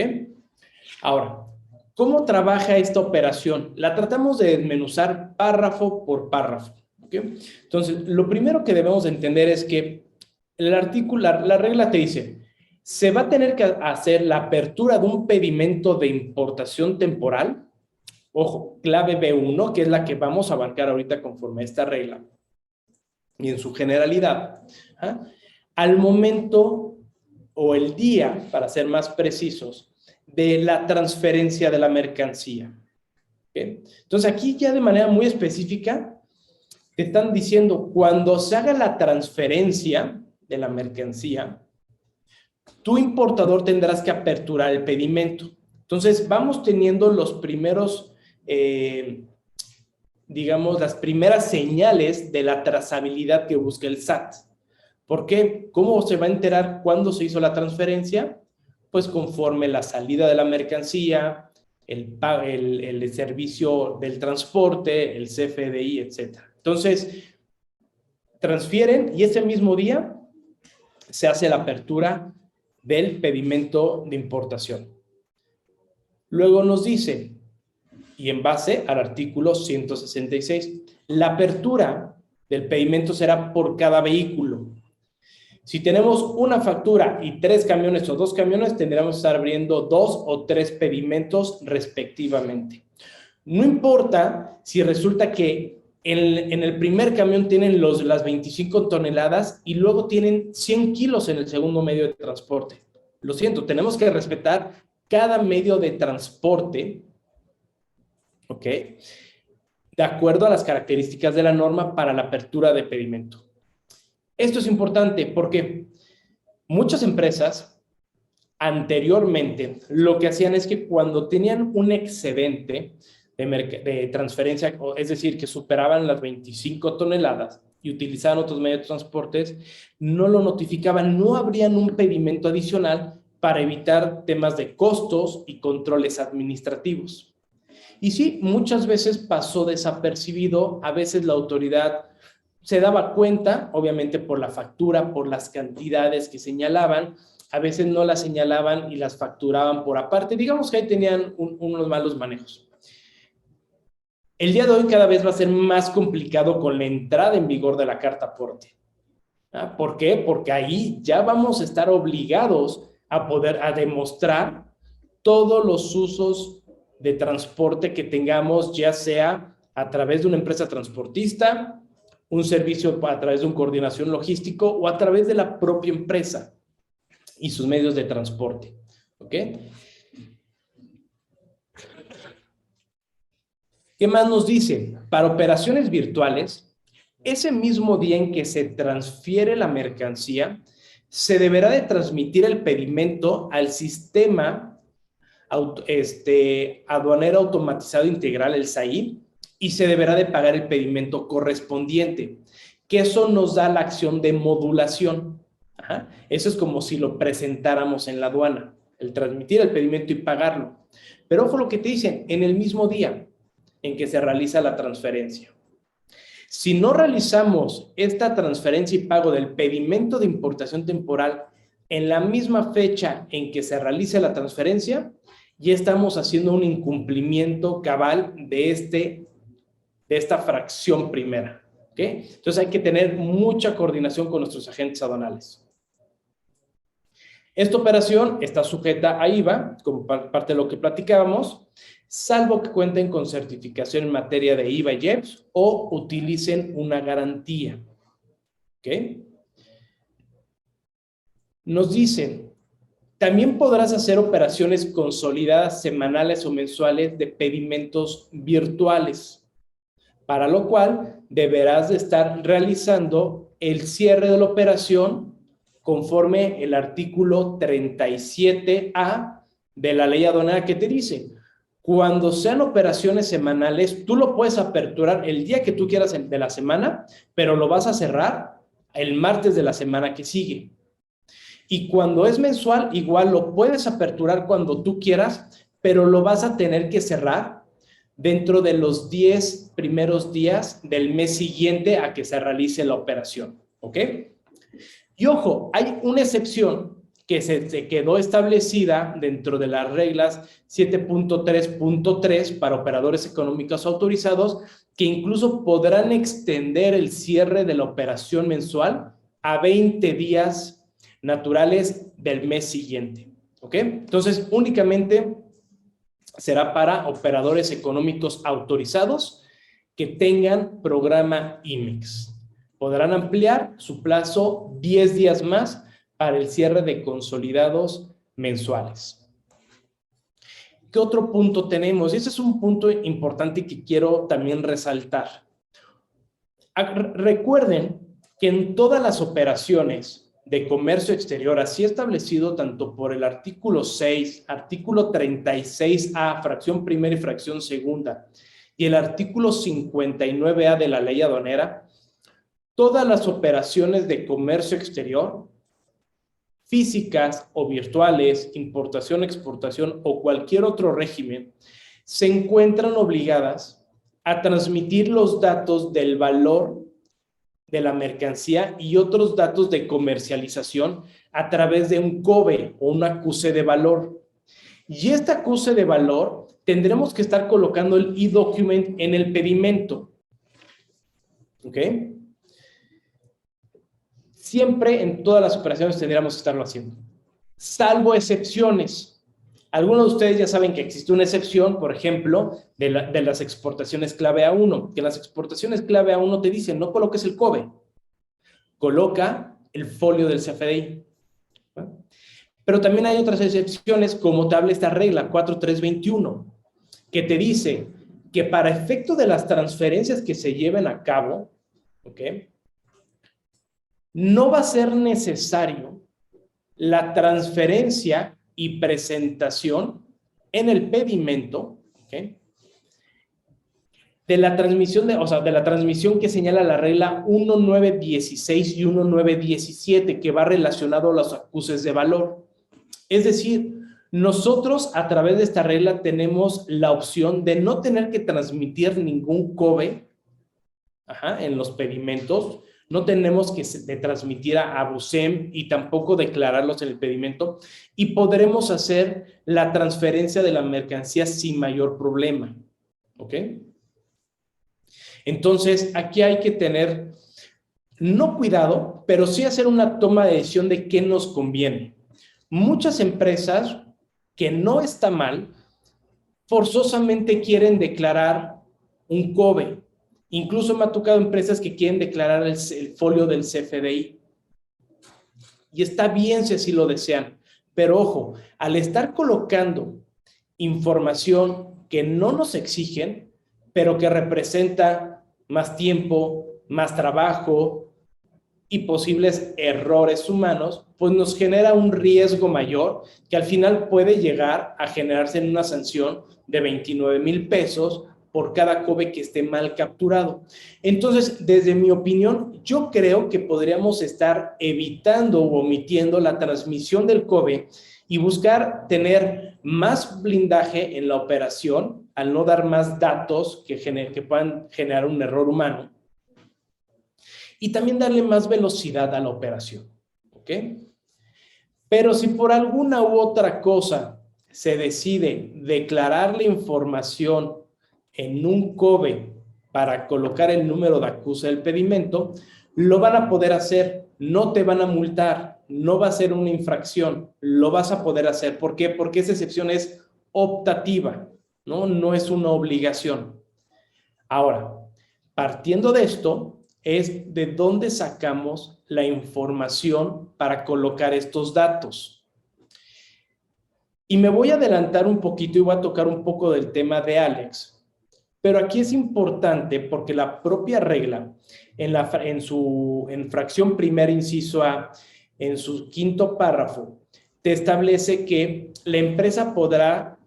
C: Ahora, ¿cómo trabaja esta operación? La tratamos de desmenuzar párrafo por párrafo. ¿Ok? Entonces, lo primero que debemos entender es que el artículo, la regla te dice, se va a tener que hacer la apertura de un pedimento de importación temporal. Ojo, clave B1, que es la que vamos a abarcar ahorita conforme a esta regla, y en su generalidad, al momento o el día, para ser más precisos, de la transferencia de la mercancía. ¿Okay? Entonces, aquí ya de manera muy específica, te están diciendo, cuando se haga la transferencia de la mercancía, tu importador tendrás que aperturar el pedimento. Entonces, vamos teniendo los primeros, digamos, las primeras señales de la trazabilidad que busca el SAT. ¿Por qué? ¿Cómo se va a enterar cuándo se hizo la transferencia? Pues conforme la salida de la mercancía, el servicio del transporte, el CFDI, etc. Entonces, transfieren y ese mismo día se hace la apertura del pedimento de importación. Luego nos dice, y en base al artículo 166, la apertura del pedimento será por cada vehículo. Si tenemos una factura y 3 camiones o 2 camiones, tendríamos que estar abriendo 2 o 3 pedimentos respectivamente. No importa si resulta que en el primer camión tienen las 25 toneladas y luego tienen 100 kilos en el segundo medio de transporte. Lo siento, tenemos que respetar cada medio de transporte, ¿ok? De acuerdo a las características de la norma para la apertura de pedimento. Esto es importante porque muchas empresas anteriormente lo que hacían es que cuando tenían un excedente de transferencia, es decir, que superaban las 25 toneladas y utilizaban otros medios de transportes, no lo notificaban, no abrían un pedimento adicional para evitar temas de costos y controles administrativos. Y sí, muchas veces pasó desapercibido, a veces la autoridad se daba cuenta, obviamente por la factura, por las cantidades que señalaban, a veces no las señalaban y las facturaban por aparte. Digamos que ahí tenían unos malos manejos. El día de hoy cada vez va a ser más complicado con la entrada en vigor de la carta aporte. ¿Por qué? Porque ahí ya vamos a estar obligados a demostrar todos los usos de transporte que tengamos, ya sea a través de una empresa transportista, un servicio a través de un coordinación logístico o a través de la propia empresa y sus medios de transporte. ¿Ok? ¿Qué más nos dice? Para operaciones virtuales, ese mismo día en que se transfiere la mercancía, se deberá de transmitir el pedimento al sistema aduanero automatizado integral, el SAI, y se deberá de pagar el pedimento correspondiente, que eso nos da la acción de modulación. Eso es como si lo presentáramos en la aduana, el transmitir el pedimento y pagarlo. Pero ojo lo que te dicen, en el mismo día en que se realiza la transferencia. Si no realizamos esta transferencia y pago del pedimento de importación temporal en la misma fecha en que se realice la transferencia, ya estamos haciendo un incumplimiento cabal de esta fracción primera. ¿Okay? Entonces hay que tener mucha coordinación con nuestros agentes aduanales. Esta operación está sujeta a IVA, como parte de lo que platicábamos, salvo que cuenten con certificación en materia de IVA y IEPS o utilicen una garantía. ¿Ok? Nos dicen, también podrás hacer operaciones consolidadas semanales o mensuales de pedimentos virtuales, para lo cual deberás de estar realizando el cierre de la operación conforme el artículo 37A de la ley aduanera que te dice, cuando sean operaciones semanales, tú lo puedes aperturar el día que tú quieras de la semana, pero lo vas a cerrar el martes de la semana que sigue. Y cuando es mensual, igual lo puedes aperturar cuando tú quieras, pero lo vas a tener que cerrar dentro de los 10 primeros días del mes siguiente a que se realice la operación. ¿Ok? Y ojo, hay una excepción que se quedó establecida dentro de las reglas 7.3.3 para operadores económicos autorizados, que incluso podrán extender el cierre de la operación mensual a 20 días naturales del mes siguiente. ¿Ok? Entonces, únicamente será para operadores económicos autorizados que tengan programa IMEX. Podrán ampliar su plazo 10 días más para el cierre de consolidados mensuales. ¿Qué otro punto tenemos? Ese es un punto importante que quiero también resaltar. Recuerden que en todas las operaciones de comercio exterior, así establecido tanto por el artículo 6, artículo 36A, fracción primera y fracción segunda, y el artículo 59A de la ley aduanera, todas las operaciones de comercio exterior, físicas o virtuales, importación, exportación o cualquier otro régimen, se encuentran obligadas a transmitir los datos del valor de la mercancía y otros datos de comercialización a través de un COBE o un acuse de valor. Y este acuse de valor tendremos que estar colocando el e-document en el pedimento. ¿Ok? Siempre en todas las operaciones tendríamos que estarlo haciendo, salvo excepciones. Algunos de ustedes ya saben que existe una excepción, por ejemplo, de las exportaciones clave A1, que las exportaciones clave A1 te dicen, no coloques el COBE, coloca el folio del CFDI. ¿No? Pero también hay otras excepciones, como te habla esta regla 4321, que te dice que para efecto de las transferencias que se lleven a cabo, ¿ok?, no va a ser necesario la transferencia y presentación en el pedimento, ¿ok?, de la transmisión, de la transmisión que señala la regla 1916 y 1917, que va relacionado a los acuses de valor. Es decir, nosotros a través de esta regla tenemos la opción de no tener que transmitir ningún COBE en los pedimentos, no tenemos que transmitir a BUSEM y tampoco declararlos en el pedimento, y podremos hacer la transferencia de la mercancía sin mayor problema. ¿Ok? Entonces, aquí hay que tener, no cuidado, pero sí hacer una toma de decisión de qué nos conviene. Muchas empresas, que no está mal, forzosamente quieren declarar un COBE. Incluso me ha tocado empresas que quieren declarar el folio del CFDI. Y está bien si así lo desean. Pero ojo, al estar colocando información que no nos exigen, pero que representa más tiempo, más trabajo y posibles errores humanos, pues nos genera un riesgo mayor que al final puede llegar a generarse en una sanción de 29,000 pesos por cada COBE que esté mal capturado. Entonces, desde mi opinión, yo creo que podríamos estar evitando o omitiendo la transmisión del COBE y buscar tener más blindaje en la operación al no dar más datos que puedan generar un error humano, y también darle más velocidad a la operación. ¿Ok? Pero si por alguna u otra cosa se decide declarar la información en un COBE para colocar el número de acuse del pedimento, lo van a poder hacer, no te van a multar, no va a ser una infracción, lo vas a poder hacer. ¿Por qué? Porque esa excepción es optativa, ¿no? No es una obligación. Ahora, partiendo de esto, es de dónde sacamos la información para colocar estos datos. Y me voy a adelantar un poquito y voy a tocar un poco del tema de Alex. Pero aquí es importante porque la propia regla, en fracción primera, inciso A, en su quinto párrafo, te establece que la empresa podrá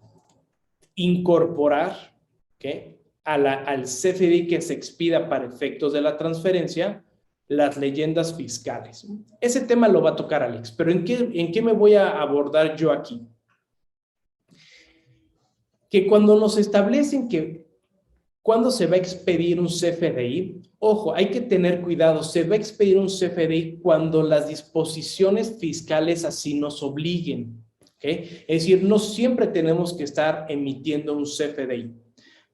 C: incorporar, ¿okay?, al CFDI que se expida para efectos de la transferencia, las leyendas fiscales. Ese tema lo va a tocar Alex, pero ¿en qué me voy a abordar yo aquí? Que cuando nos establecen que cuando se va a expedir un CFDI, ojo, hay que tener cuidado, se va a expedir un CFDI cuando las disposiciones fiscales así nos obliguen. ¿Okay? Es decir, no siempre tenemos que estar emitiendo un CFDI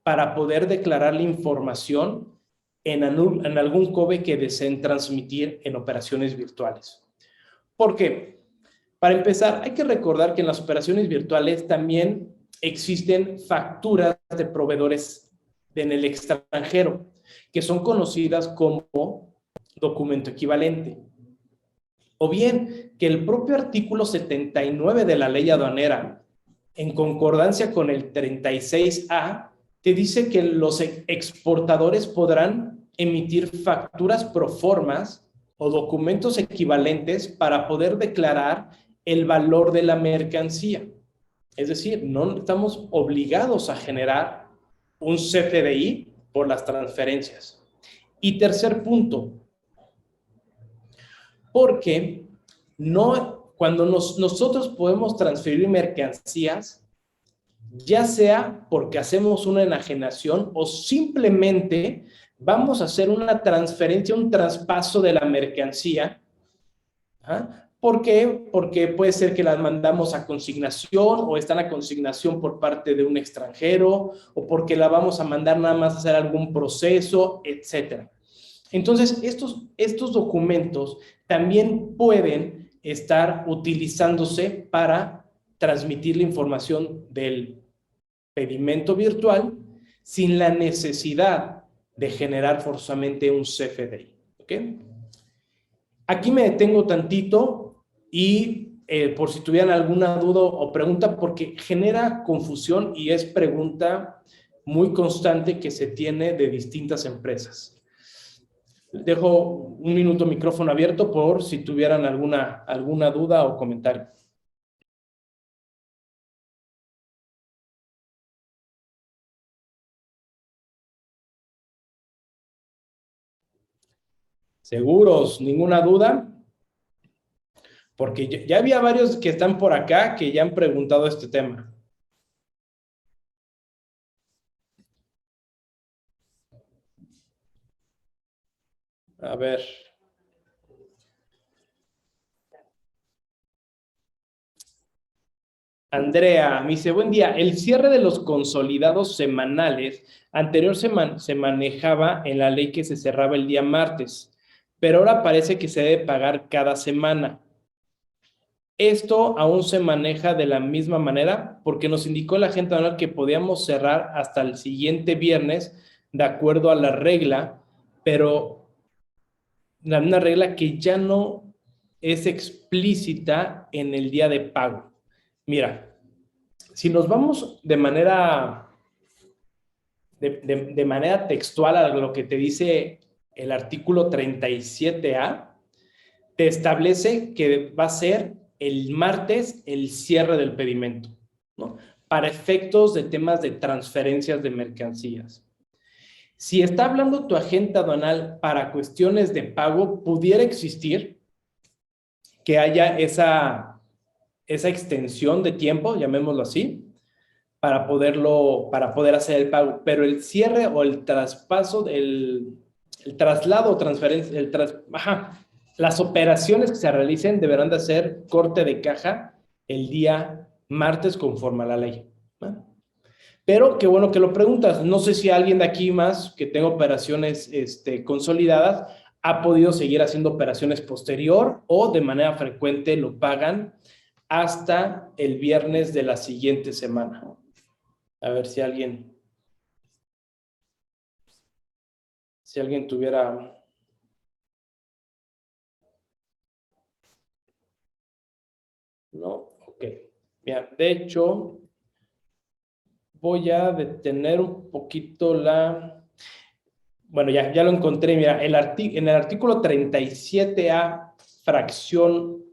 C: para poder declarar la información en algún COBE que deseen transmitir en operaciones virtuales. ¿Por qué? Para empezar, hay que recordar que en las operaciones virtuales también existen facturas de proveedores en el extranjero, que son conocidas como documento equivalente. O bien, que el propio artículo 79 de la ley aduanera, en concordancia con el 36A, te dice que los exportadores podrán emitir facturas proformas o documentos equivalentes para poder declarar el valor de la mercancía. Es decir, no estamos obligados a generar un CFDI por las transferencias. Y tercer punto, porque cuando nosotros podemos transferir mercancías, ya sea porque hacemos una enajenación o simplemente vamos a hacer una transferencia, un traspaso de la mercancía. ¿Por qué? Porque puede ser que las mandamos a consignación o están a consignación por parte de un extranjero o porque la vamos a mandar nada más a hacer algún proceso, etc. Entonces, estos documentos también pueden estar utilizándose para transmitir la información del pedimento virtual sin la necesidad de generar forzosamente un CFDI. ¿Ok? Aquí me detengo tantito y por si tuvieran alguna duda o pregunta, porque genera confusión y es pregunta muy constante que se tiene de distintas empresas. Dejo un minuto micrófono abierto por si tuvieran alguna duda o comentario. ¿Seguros? ¿Ninguna duda? Porque ya había varios que están por acá que ya han preguntado este tema. A ver. Andrea me dice, buen día, el cierre de los consolidados semanales anterior se manejaba en la ley que se cerraba el día martes, pero ahora parece que se debe pagar cada semana. Esto aún se maneja de la misma manera porque nos indicó la agente aduanal que podíamos cerrar hasta el siguiente viernes de acuerdo a la regla, pero una regla que ya no es explícita en el día de pago. Mira, si nos vamos de manera textual a lo que te dice el artículo 37A, te establece que va a ser el martes el cierre del pedimento, ¿no? Para efectos de temas de transferencias de mercancías. Si está hablando tu agente aduanal para cuestiones de pago, pudiera existir que haya esa extensión de tiempo, llamémoslo así, para poder hacer el pago. Pero el cierre o el traspaso, el traslado o transferencia, las operaciones que se realicen deberán de hacer corte de caja el día martes conforme a la ley. ¿No? Pero qué bueno que lo preguntas. No sé si alguien de aquí más que tenga operaciones consolidadas ha podido seguir haciendo operaciones posterior o de manera frecuente lo pagan hasta el viernes de la siguiente semana. A ver si alguien tuviera... No, ok. Mira, de hecho, voy a detener un poquito Bueno, ya lo encontré. Mira, en el artículo 37A, fracción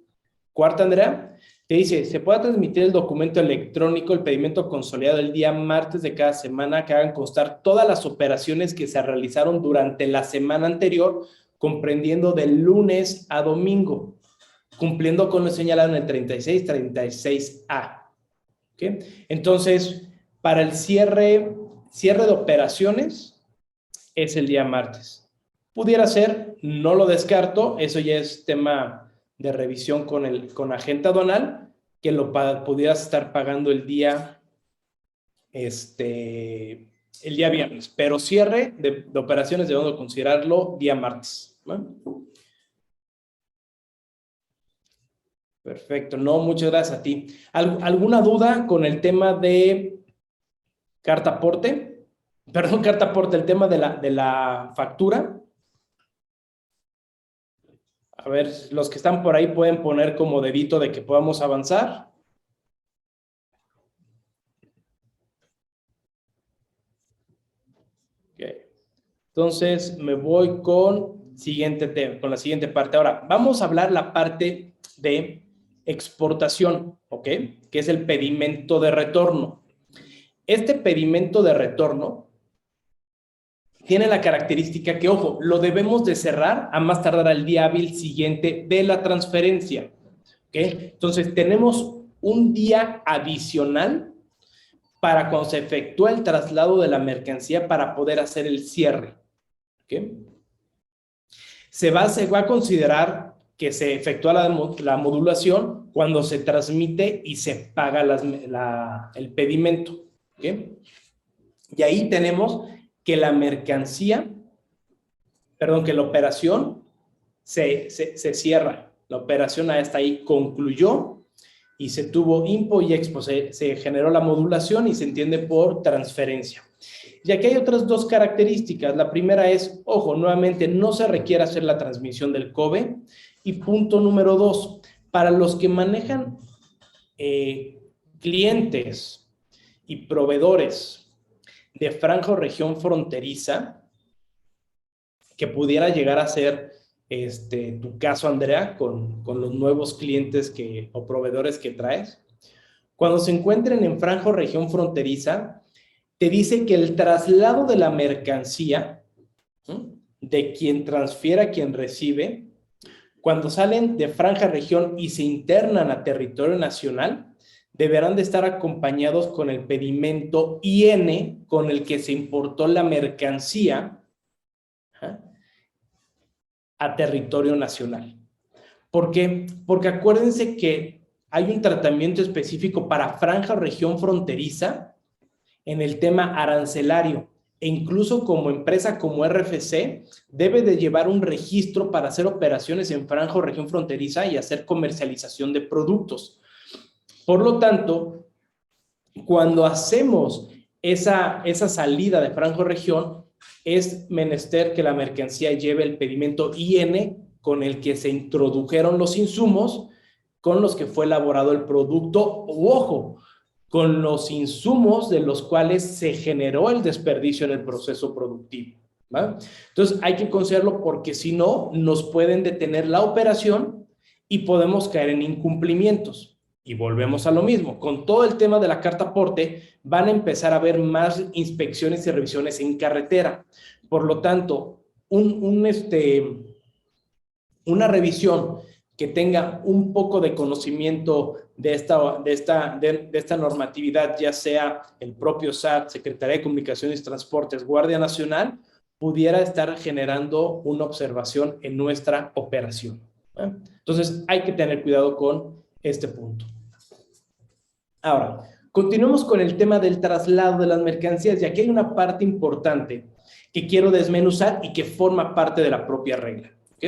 C: cuarta, Andrea, te dice, se puede transmitir el documento electrónico, el pedimento consolidado el día martes de cada semana que hagan constar todas las operaciones que se realizaron durante la semana anterior, comprendiendo de lunes a domingo, cumpliendo con lo señalado en el 36A. ¿Okay? Entonces, para el cierre de operaciones es el día martes. Pudiera ser, no lo descarto, eso ya es tema de revisión con agente aduanal, que lo pudieras estar pagando el día viernes, pero cierre de operaciones debemos considerarlo día martes, ¿no? Perfecto, no, muchas gracias a ti. ¿Alguna duda con el tema de carta aporte? Perdón, carta aporte, el tema de la factura. A ver, los que están por ahí pueden poner como dedito de que podamos avanzar. Okay. Entonces, me voy con la siguiente parte. Ahora, vamos a hablar la parte de exportación, ¿ok? Que es el pedimento de retorno. Este pedimento de retorno tiene la característica que, ojo, lo debemos de cerrar a más tardar al día hábil siguiente de la transferencia. ¿Okay? Entonces, tenemos un día adicional para cuando se efectúa el traslado de la mercancía para poder hacer el cierre. ¿Okay? Se va a considerar que se efectúa la modulación cuando se transmite y se paga el pedimento. ¿Okay? Y ahí tenemos que la mercancía perdón, que la operación se cierra. La operación hasta ahí concluyó y se tuvo IMPO y EXPO, se generó la modulación y se entiende por transferencia. Y aquí hay otras dos características. La primera es, ojo, nuevamente no se requiere hacer la transmisión del COBE. Y punto número 2, para los que manejan clientes y proveedores de franja o región fronteriza, que pudiera llegar a ser tu caso, Andrea, con los nuevos clientes o proveedores que traes, cuando se encuentren en franja o región fronteriza, te dice que el traslado de la mercancía, de quien transfiere a quien recibe, cuando salen de franja región y se internan a territorio nacional, deberán de estar acompañados con el pedimento IN con el que se importó la mercancía a territorio nacional. ¿Por qué? Porque acuérdense que hay un tratamiento específico para franja o región fronteriza en el tema arancelario, e incluso como empresa como RFC debe de llevar un registro para hacer operaciones en franja o región fronteriza y hacer comercialización de productos. Por lo tanto, cuando hacemos esa salida de franja o región, es menester que la mercancía lleve el pedimento IN con el que se introdujeron los insumos con los que fue elaborado el producto, u ojo, con los insumos de los cuales se generó el desperdicio en el proceso productivo, ¿va? Entonces hay que considerarlo porque si no, nos pueden detener la operación y podemos caer en incumplimientos. Y volvemos a lo mismo, con todo el tema de la carta aporte, van a empezar a haber más inspecciones y revisiones en carretera. Por lo tanto, una revisión que tenga un poco de conocimiento de esta normatividad, ya sea el propio SAT, Secretaría de Comunicaciones y Transportes, Guardia Nacional, pudiera estar generando una observación en nuestra operación. Entonces, hay que tener cuidado con este punto. Ahora, continuemos con el tema del traslado de las mercancías, y aquí hay una parte importante que quiero desmenuzar y que forma parte de la propia regla, ¿ok?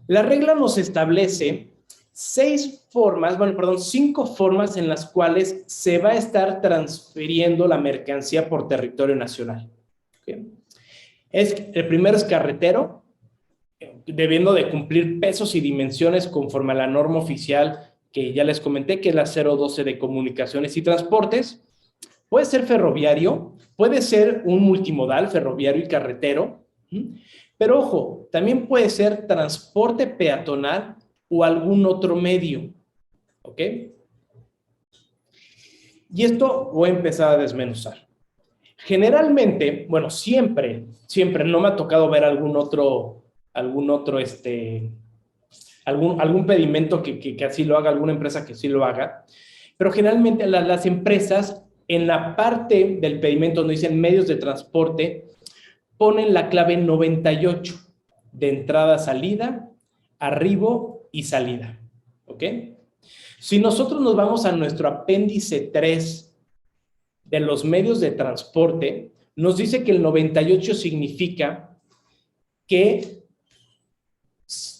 C: La regla nos establece 5 formas en las cuales se va a estar transfiriendo la mercancía por territorio nacional. ¿Okay? El primero es carretero, debiendo de cumplir pesos y dimensiones conforme a la norma oficial que ya les comenté, que es la 012 de Comunicaciones y Transportes. Puede ser ferroviario, puede ser un multimodal, ferroviario y carretero, pero ojo, también puede ser transporte peatonal o algún otro medio, ¿ok? Y esto voy a empezar a desmenuzar. Generalmente, bueno, siempre no me ha tocado ver algún pedimento que así lo haga, alguna empresa que sí lo haga, pero generalmente las empresas en la parte del pedimento donde dicen medios de transporte, ponen la clave 98 de entrada, salida, arribo y salida, ¿ok? Si nosotros nos vamos a nuestro apéndice 3 de los medios de transporte, nos dice que el 98 significa que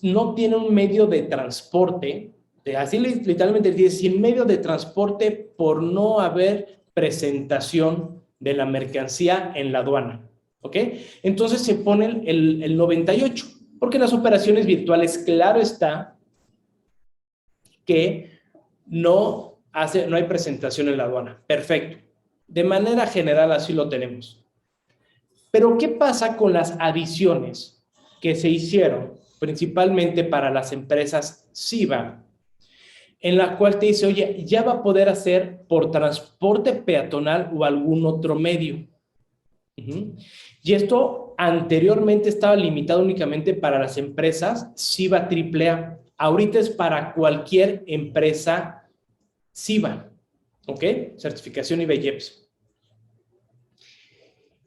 C: no tiene un medio de transporte, así literalmente dice, sin medio de transporte por no haber presentación de la mercancía en la aduana. ¿Ok? Entonces se pone el 98, porque en las operaciones virtuales, claro está que no hay presentación en la aduana. Perfecto. De manera general así lo tenemos. Pero ¿qué pasa con las adiciones que se hicieron principalmente para las empresas SIVA? En la cual te dice, oye, ya va a poder hacer por transporte peatonal o algún otro medio. Y esto anteriormente estaba limitado únicamente para las empresas SIVA AAA. Ahorita es para cualquier empresa SIVA, ¿ok? Certificación IBEJEPS.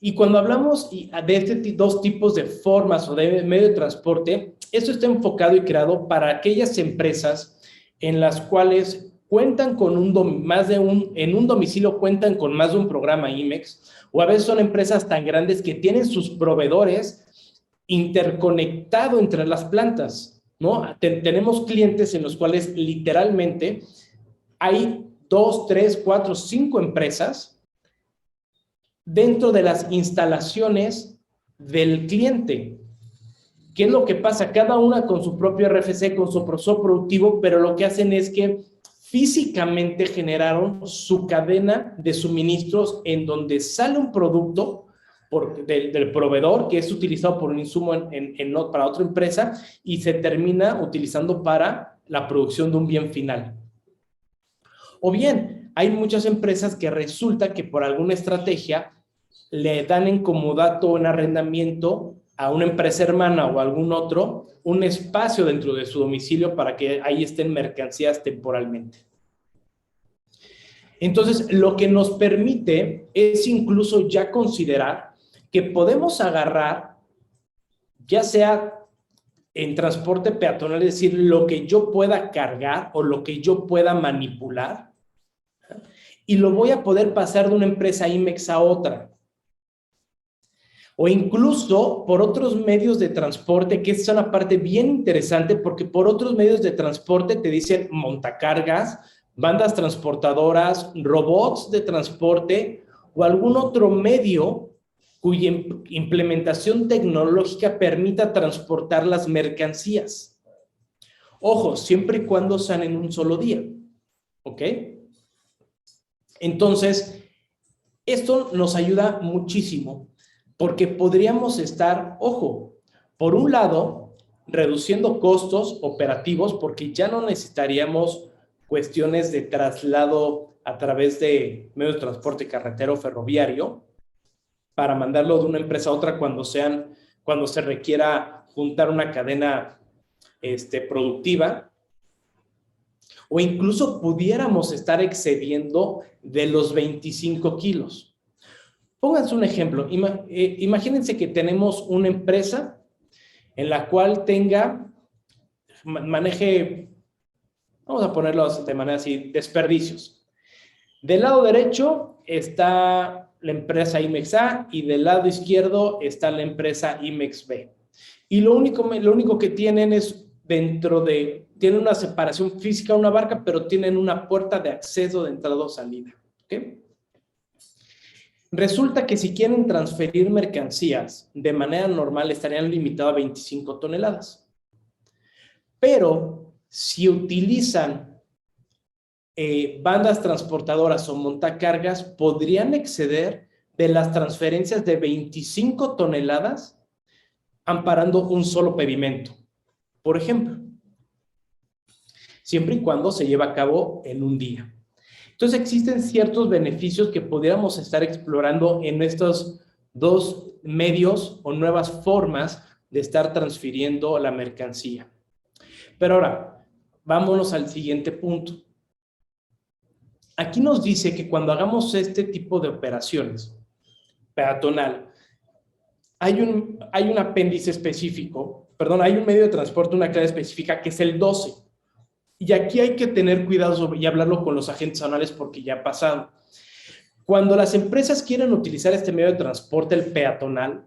C: Y cuando hablamos de dos tipos de formas o de medio de transporte, esto está enfocado y creado para aquellas empresas en las cuales cuentan con en un domicilio cuentan con más de un programa IMEX, o a veces son empresas tan grandes que tienen sus proveedores interconectado entre las plantas, ¿no? Tenemos clientes en los cuales literalmente hay 2, 3, 4, 5 empresas dentro de las instalaciones del cliente. ¿Qué es lo que pasa? Cada una con su propio RFC, con su proceso productivo, pero lo que hacen es que físicamente generaron su cadena de suministros en donde sale un producto del proveedor que es utilizado por un insumo para otra empresa y se termina utilizando para la producción de un bien final. O bien, hay muchas empresas que resulta que por alguna estrategia le dan en comodato en arrendamiento a una empresa hermana o a algún otro un espacio dentro de su domicilio para que ahí estén mercancías temporalmente. Entonces, lo que nos permite es incluso ya considerar que podemos agarrar, ya sea en transporte peatonal, es decir, lo que yo pueda cargar o lo que yo pueda manipular, y lo voy a poder pasar de una empresa IMEX a otra. O incluso por otros medios de transporte, que es una parte bien interesante, porque por otros medios de transporte te dicen montacargas, bandas transportadoras, robots de transporte o algún otro medio cuya implementación tecnológica permita transportar las mercancías. Ojo, siempre y cuando sean en un solo día, ¿ok? Entonces, esto nos ayuda muchísimo porque podríamos estar, ojo, por un lado, reduciendo costos operativos porque ya no necesitaríamos cuestiones de traslado a través de medios de transporte carretero o ferroviario para mandarlo de una empresa a otra cuando se requiera juntar una cadena productiva, o incluso pudiéramos estar excediendo de los 25 kilos. Pónganse un ejemplo. Imagínense que tenemos una empresa en la cual maneje, vamos a ponerlo de manera así, desperdicios. Del lado derecho está la empresa IMEX A y del lado izquierdo está la empresa IMEX B. Y lo único que tienen es tienen una separación física, una barca, pero tienen una puerta de acceso de entrada o salida. ¿Okay? Resulta que si quieren transferir mercancías de manera normal estarían limitados a 25 toneladas. Pero si utilizan bandas transportadoras o montacargas, podrían exceder de las transferencias de 25 toneladas amparando un solo pedimento, por ejemplo, siempre y cuando se lleve a cabo en un día. Entonces existen ciertos beneficios que pudiéramos estar explorando en estos dos medios o nuevas formas de estar transfiriendo la mercancía. Pero ahora, vámonos al siguiente punto. Aquí nos dice que cuando hagamos este tipo de operaciones peatonal, hay un apéndice específico, hay un medio de transporte, una clave específica que es el 12. Y aquí hay que tener cuidado y hablarlo con los agentes aduanales porque ya ha pasado. Cuando las empresas quieren utilizar este medio de transporte, el peatonal,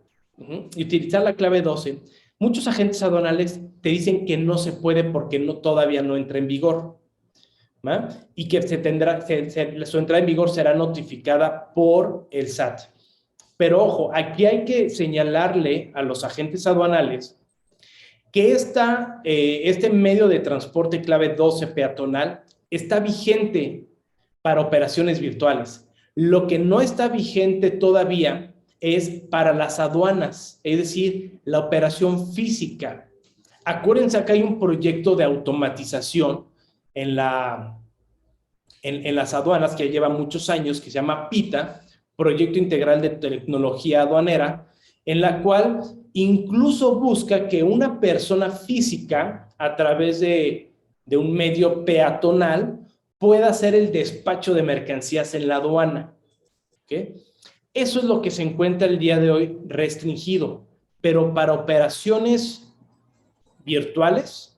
C: y utilizar la clave 12, muchos agentes aduanales te dicen que no se puede porque todavía no entra en vigor. ¿Va? Y que su entrada en vigor será notificada por el SAT. Pero ojo, aquí hay que señalarle a los agentes aduanales que este medio de transporte clave 12 peatonal está vigente para operaciones virtuales. Lo que no está vigente todavía es para las aduanas, es decir, la operación física. Acuérdense que hay un proyecto de automatización en las aduanas que lleva muchos años, que se llama PITA, Proyecto Integral de Tecnología Aduanera, en la cual incluso busca que una persona física, a través de un medio peatonal, pueda hacer el despacho de mercancías en la aduana. ¿Okay? Eso es lo que se encuentra el día de hoy restringido, pero para operaciones virtuales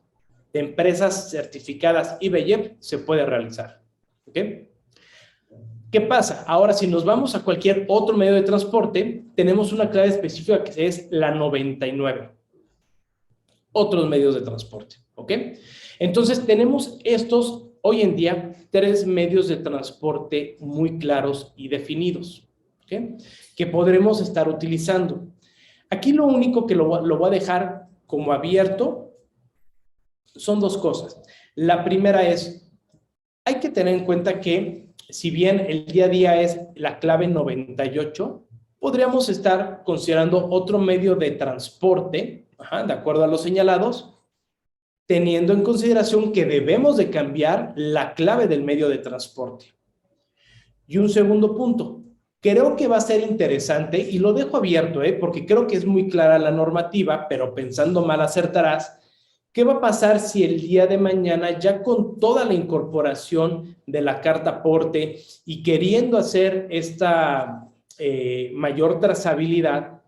C: de empresas certificadas IBEYEP se puede realizar. ¿Okay? ¿Qué pasa? Ahora, si nos vamos a cualquier otro medio de transporte, tenemos una clave específica que es la 99. Otros medios de transporte, ¿ok? Entonces, tenemos estos, hoy en día, 3 medios de transporte muy claros y definidos, ¿ok? Que podremos estar utilizando. Aquí lo único que lo voy a dejar como abierto son 2 cosas. La primera es, hay que tener en cuenta que si bien el día a día es la clave 98, podríamos estar considerando otro medio de transporte, de acuerdo a los señalados, teniendo en consideración que debemos de cambiar la clave del medio de transporte. Y un segundo punto, creo que va a ser interesante, y lo dejo abierto, porque creo que es muy clara la normativa, pero pensando mal acertarás. ¿Qué va a pasar si el día de mañana, ya con toda la incorporación de la carta aporte y queriendo hacer esta mayor trazabilidad,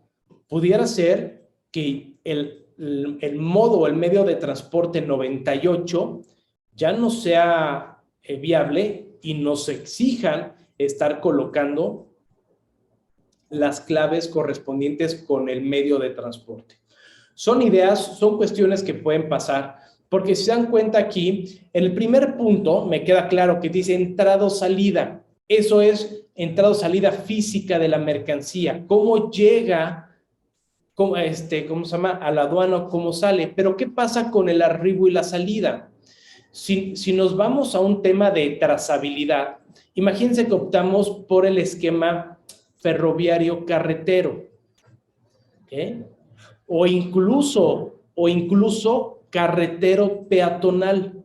C: pudiera ser que el modo o el medio de transporte 98 ya no sea viable y nos exijan estar colocando las claves correspondientes con el medio de transporte? Son ideas, son cuestiones que pueden pasar, porque si se dan cuenta aquí, en el primer punto me queda claro que dice entrada o salida. Eso es entrada o salida física de la mercancía. ¿Cómo llega, cómo se llama, a la aduana o cómo sale? Pero ¿qué pasa con el arribo y la salida? Si nos vamos a un tema de trazabilidad, imagínense que optamos por el esquema ferroviario carretero, ¿ok? O incluso carretero peatonal.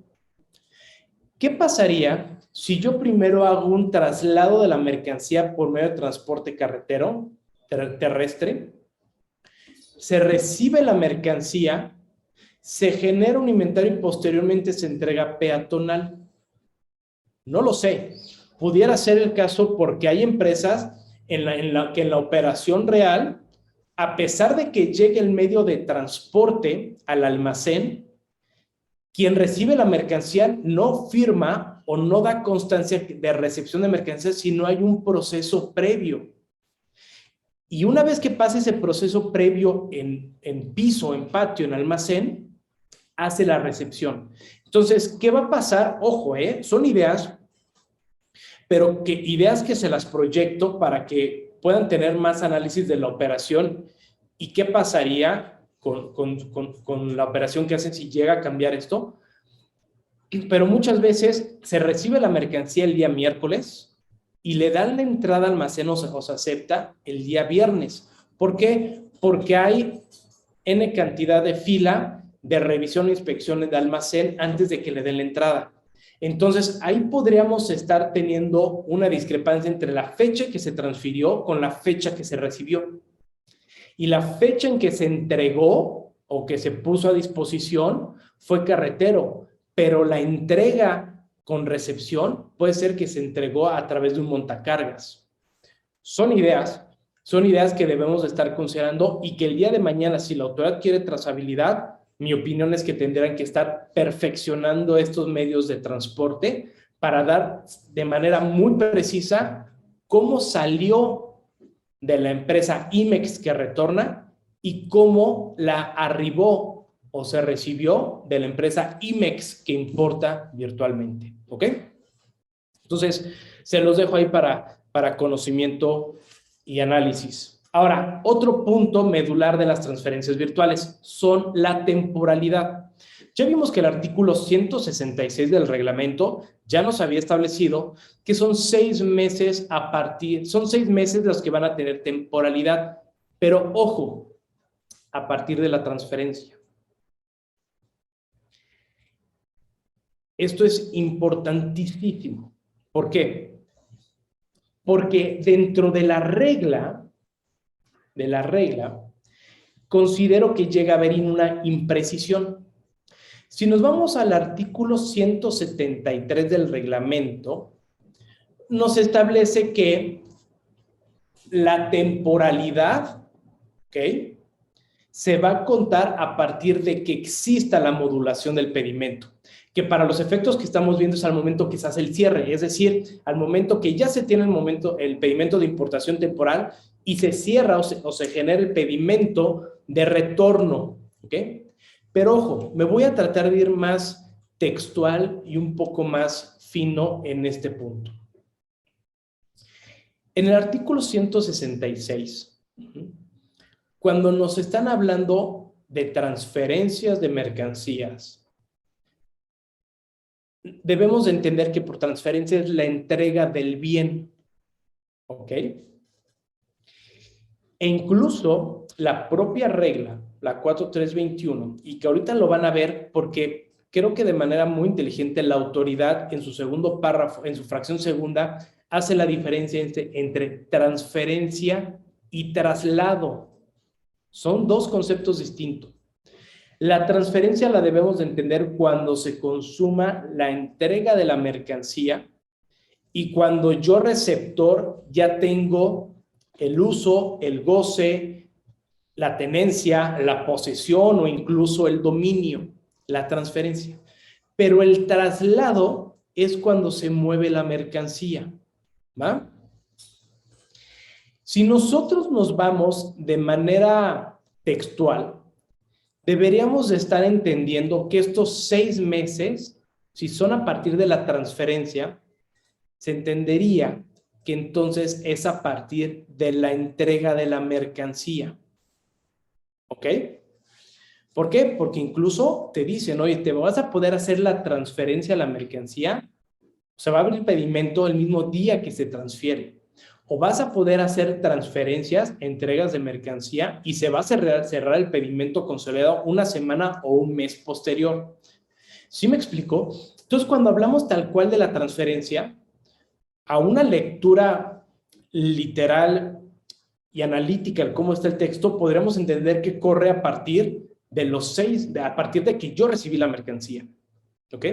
C: ¿Qué pasaría si yo primero hago un traslado de la mercancía por medio de transporte carretero, terrestre? Se recibe la mercancía, se genera un inventario y posteriormente se entrega peatonal. No lo sé. Pudiera ser el caso porque hay empresas que en la operación real, a pesar de que llegue el medio de transporte al almacén, quien recibe la mercancía no firma o no da constancia de recepción de mercancía si no hay un proceso previo. Y una vez que pasa ese proceso previo en piso, en patio, en almacén, hace la recepción. Entonces, ¿qué va a pasar? Ojo, son ideas, pero ideas que se las proyecto para que puedan tener más análisis de la operación y qué pasaría con la operación que hacen si llega a cambiar esto. Pero muchas veces se recibe la mercancía el día miércoles y le dan la entrada al almacén o se acepta el día viernes. ¿Por qué? Porque hay N cantidad de fila de revisión e inspecciones de almacén antes de que le den la entrada. Entonces, ahí podríamos estar teniendo una discrepancia entre la fecha que se transfirió con la fecha que se recibió. Y la fecha en que se entregó o que se puso a disposición fue carretero, pero la entrega con recepción puede ser que se entregó a través de un montacargas. Son ideas que debemos de estar considerando y que el día de mañana, si la autoridad quiere trazabilidad, mi opinión es que tendrán que estar perfeccionando estos medios de transporte para dar de manera muy precisa cómo salió de la empresa IMEX que retorna y cómo la arribó o se recibió de la empresa IMEX que importa virtualmente. ¿Ok? Entonces, se los dejo ahí para conocimiento y análisis. Ahora, otro punto medular de las transferencias virtuales son la temporalidad. Ya vimos que el artículo 166 del reglamento ya nos había establecido que son 6 meses son 6 meses los que van a tener temporalidad, pero ojo, a partir de la transferencia. Esto es importantísimo. ¿Por qué? Porque dentro de la regla, considero que llega a haber una imprecisión. Si nos vamos al artículo 173 del reglamento, nos establece que la temporalidad, ¿ok?, se va a contar a partir de que exista la modulación del pedimento, que para los efectos que estamos viendo es al momento que se hace el cierre, es decir, al momento que ya se tiene el pedimento de importación temporal y se cierra o se genera el pedimento de retorno, ¿ok? Pero ojo, me voy a tratar de ir más textual y un poco más fino en este punto. En el artículo 166, cuando nos están hablando de transferencias de mercancías, debemos de entender que por transferencia es la entrega del bien, ¿ok? E incluso la propia regla, la 4321, y que ahorita lo van a ver porque creo que de manera muy inteligente la autoridad en su segundo párrafo, en su fracción segunda, hace la diferencia entre transferencia y traslado. Son dos conceptos distintos. La transferencia la debemos de entender cuando se consuma la entrega de la mercancía y cuando yo receptor ya tengo el uso, el goce, la tenencia, la posesión o incluso el dominio, la transferencia. Pero el traslado es cuando se mueve la mercancía, ¿va? Si nosotros nos vamos de manera textual, deberíamos de estar entendiendo que estos 6 meses, si son a partir de la transferencia, se entendería que entonces es a partir de la entrega de la mercancía. ¿Ok? ¿Por qué? Porque incluso te dicen, oye, ¿te vas a poder hacer la transferencia a la mercancía? Se va a abrir el pedimento el mismo día que se transfiere. O vas a poder hacer transferencias, entregas de mercancía y se va a cerrar el pedimento consolidado una semana o un mes posterior. ¿Sí me explico? Entonces, cuando hablamos tal cual de la transferencia, a una lectura literal y analítica de cómo está el texto, podríamos entender que corre a partir de a partir de que yo recibí la mercancía. ¿Ok?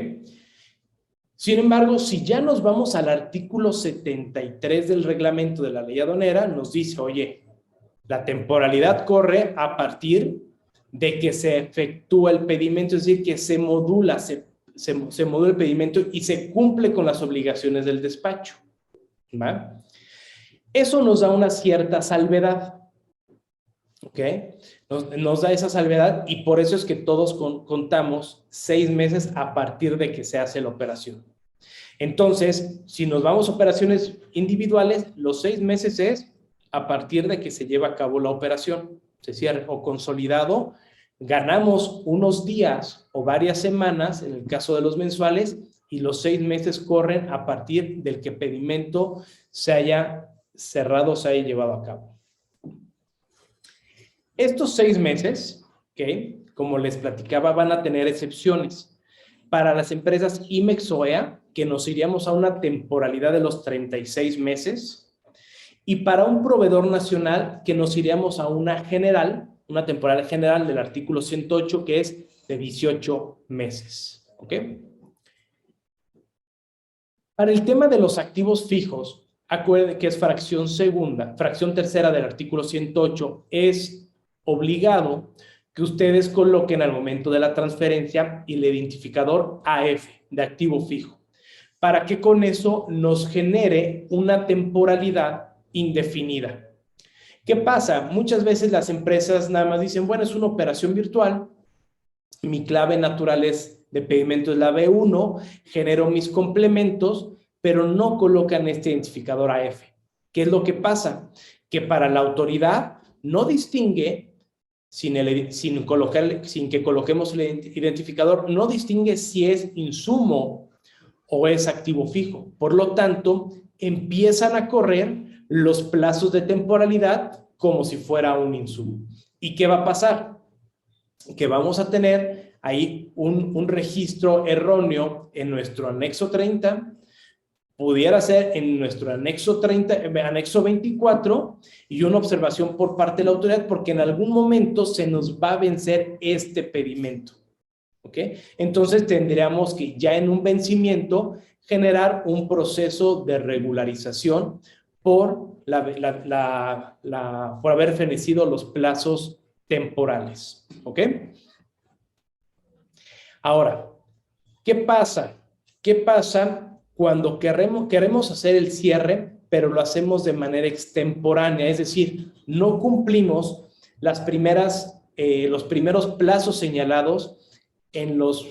C: Sin embargo, si ya nos vamos al artículo 73 del reglamento de la ley aduanera, nos dice, oye, la temporalidad corre a partir de que se efectúa el pedimento, es decir, que se modula, se modula el pedimento y se cumple con las obligaciones del despacho. ¿Va? Eso nos da una cierta salvedad. ¿Ok? Nos da esa salvedad y por eso es que todos contamos 6 meses a partir de que se hace la operación. Entonces, si nos vamos a operaciones individuales, los 6 meses es a partir de que se lleva a cabo la operación, se cierra o consolidado, ganamos unos días o varias semanas, en el caso de los mensuales, y los 6 meses corren a partir del que el pedimento se haya cerrado, se haya llevado a cabo. Estos 6 meses, ¿okay?, como les platicaba, van a tener excepciones. Para las empresas IMEX o EA, que nos iríamos a una temporalidad de los 36 meses, y para un proveedor nacional, que nos iríamos a una general, una temporalidad general del artículo 108, que es de 18 meses. ¿Ok? Para el tema de los activos fijos, acuérdense que es fracción tercera del artículo 108, es obligado que ustedes coloquen al momento de la transferencia el identificador AF de activo fijo, para que con eso nos genere una temporalidad indefinida. ¿Qué pasa? Muchas veces las empresas nada más dicen, bueno, es una operación virtual, mi clave natural de pedimento es la B1, genero mis complementos, pero no colocan este identificador AF. ¿Qué es lo que pasa? Que para la autoridad no distingue, sin que coloquemos el identificador, no distingue si es insumo o es activo fijo. Por lo tanto, empiezan a correr los plazos de temporalidad como si fuera un insumo. ¿Y qué va a pasar? Que vamos a tener ahí un registro erróneo en nuestro anexo 30, pudiera ser en nuestro anexo 24 y una observación por parte de la autoridad porque en algún momento se nos va a vencer este pedimento. ¿Ok? Entonces tendríamos que ya en un vencimiento generar un proceso de regularización por haber fenecido los plazos temporales. ¿Ok? Ahora, ¿qué pasa? ¿Qué pasa cuando queremos hacer el cierre, pero lo hacemos de manera extemporánea? Es decir, no cumplimos los primeros plazos señalados en los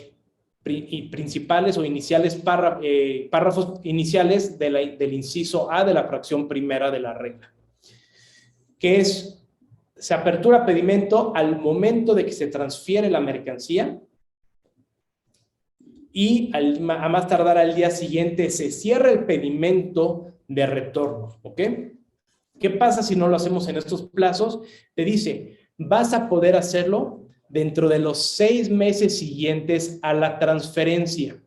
C: principales o iniciales párrafos iniciales del inciso A de la fracción primera de la regla, que es, se apertura pedimento al momento de que se transfiere la mercancía y a más tardar al día siguiente se cierra el pedimento de retorno, ¿ok? ¿Qué pasa si no lo hacemos en estos plazos? Te dice, vas a poder hacerlo dentro de los 6 meses siguientes a la transferencia,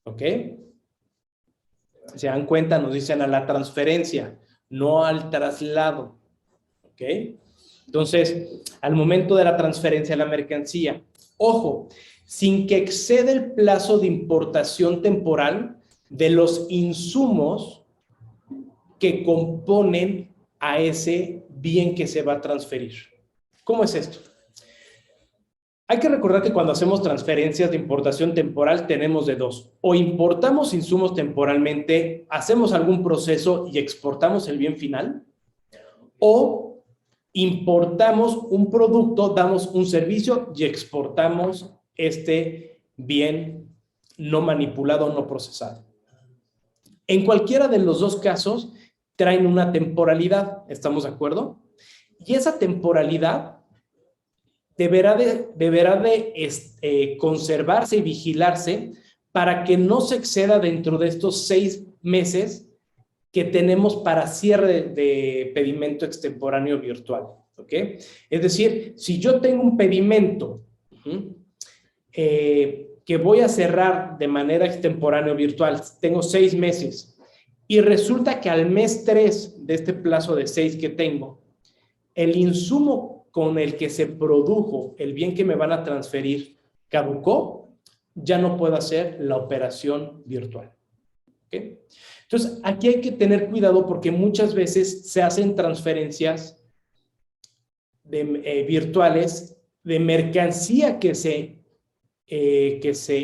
C: ¿ok? Se dan cuenta, nos dicen a la transferencia, no al traslado, ¿ok? Entonces, al momento de la transferencia de la mercancía, ojo, sin que exceda el plazo de importación temporal de los insumos que componen a ese bien que se va a transferir. ¿Cómo es esto? Hay que recordar que cuando hacemos transferencias de importación temporal tenemos de dos. O importamos insumos temporalmente, hacemos algún proceso y exportamos el bien final, o importamos un producto, damos un servicio y exportamos este bien no manipulado, no procesado. En cualquiera de los dos casos traen una temporalidad, ¿estamos de acuerdo? Y esa temporalidad deberá de conservarse y vigilarse para que no se exceda dentro de estos 6 meses que tenemos para cierre de pedimento extemporáneo virtual, ¿ok? Es decir, si yo tengo un pedimento que voy a cerrar de manera extemporánea virtual, tengo 6 meses, y resulta que al mes 3 de este plazo de 6 que tengo, el insumo con el que se produjo el bien que me van a transferir caducó, ya no puedo hacer la operación virtual. ¿Okay? Entonces, aquí hay que tener cuidado porque muchas veces se hacen transferencias virtuales de mercancía que se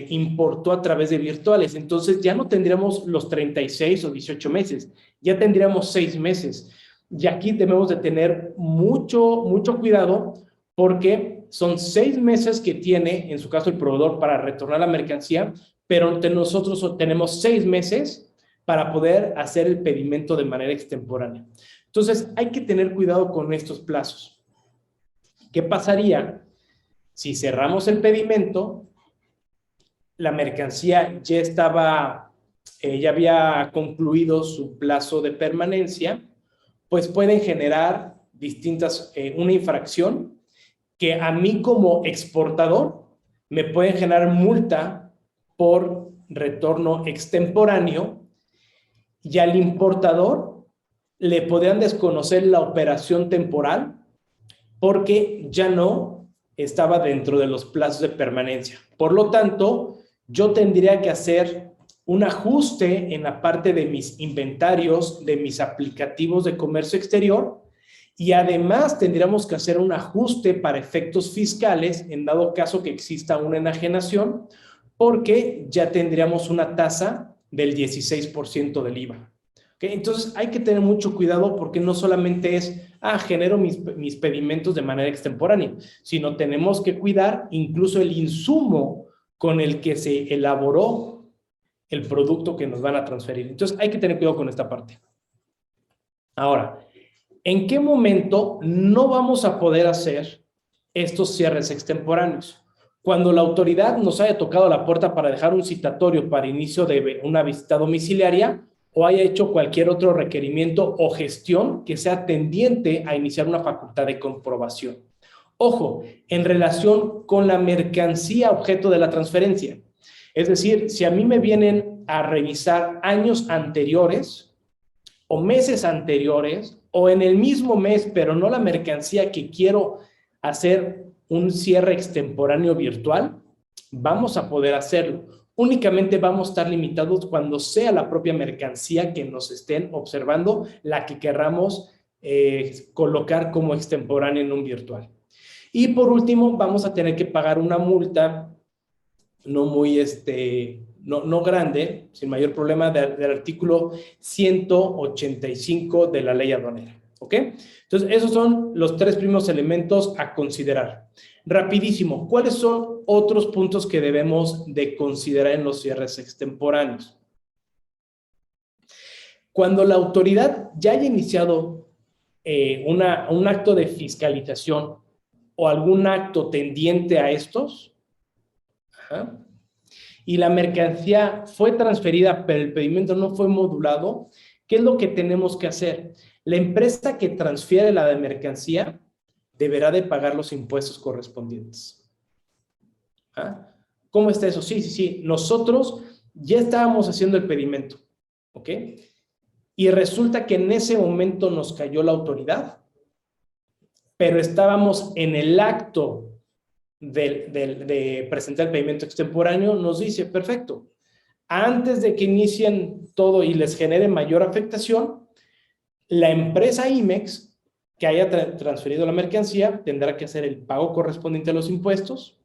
C: importó a través de virtuales. Entonces, ya no tendríamos los 36 o 18 meses, ya tendríamos 6 meses. Y aquí debemos de tener mucho cuidado porque son 6 meses que tiene, en su caso, el proveedor para retornar la mercancía, pero nosotros tenemos 6 meses para poder hacer el pedimento de manera extemporánea. Entonces, hay que tener cuidado con estos plazos. ¿Qué pasaría si cerramos el pedimento? La mercancía ya había concluido su plazo de permanencia, pues pueden generar una infracción que a mí como exportador me pueden generar multa por retorno extemporáneo y al importador le podrían desconocer la operación temporal porque ya no estaba dentro de los plazos de permanencia. Por lo tanto, yo tendría que hacer un ajuste en la parte de mis inventarios, de mis aplicativos de comercio exterior, y además tendríamos que hacer un ajuste para efectos fiscales en dado caso que exista una enajenación, porque ya tendríamos una tasa del 16% del IVA. ¿Okay? Entonces hay que tener mucho cuidado porque no solamente es, genero mis pedimentos de manera extemporánea, sino tenemos que cuidar incluso el insumo con el que se elaboró el producto que nos van a transferir. Entonces, hay que tener cuidado con esta parte. Ahora, ¿en qué momento no vamos a poder hacer estos cierres extemporáneos? Cuando la autoridad nos haya tocado la puerta para dejar un citatorio para inicio de una visita domiciliaria o haya hecho cualquier otro requerimiento o gestión que sea tendiente a iniciar una facultad de comprobación. Ojo, en relación con la mercancía objeto de la transferencia. Es decir, si a mí me vienen a revisar años anteriores o meses anteriores o en el mismo mes, pero no la mercancía que quiero hacer un cierre extemporáneo virtual, vamos a poder hacerlo. Únicamente vamos a estar limitados cuando sea la propia mercancía que nos estén observando la que querramos colocar como extemporánea en un virtual. Y por último, vamos a tener que pagar una multa no muy, no grande, sin mayor problema, del artículo 185 de la ley aduanera. ¿Ok? Entonces, esos son los 3 primeros elementos a considerar. Rapidísimo, ¿cuáles son otros puntos que debemos de considerar en los cierres extemporáneos? Cuando la autoridad ya haya iniciado un acto de fiscalización o algún acto tendiente a estos, y la mercancía fue transferida, pero el pedimento no fue modulado, ¿qué es lo que tenemos que hacer? La empresa que transfiere la de mercancía deberá de pagar los impuestos correspondientes. ¿Cómo está eso? Sí. Nosotros ya estábamos haciendo el pedimento, ¿ok? Y resulta que en ese momento nos cayó la autoridad, pero estábamos en el acto de presentar el pedimento extemporáneo. Nos dice, perfecto, antes de que inicien todo y les genere mayor afectación, la empresa IMEX que haya transferido la mercancía tendrá que hacer el pago correspondiente a los impuestos,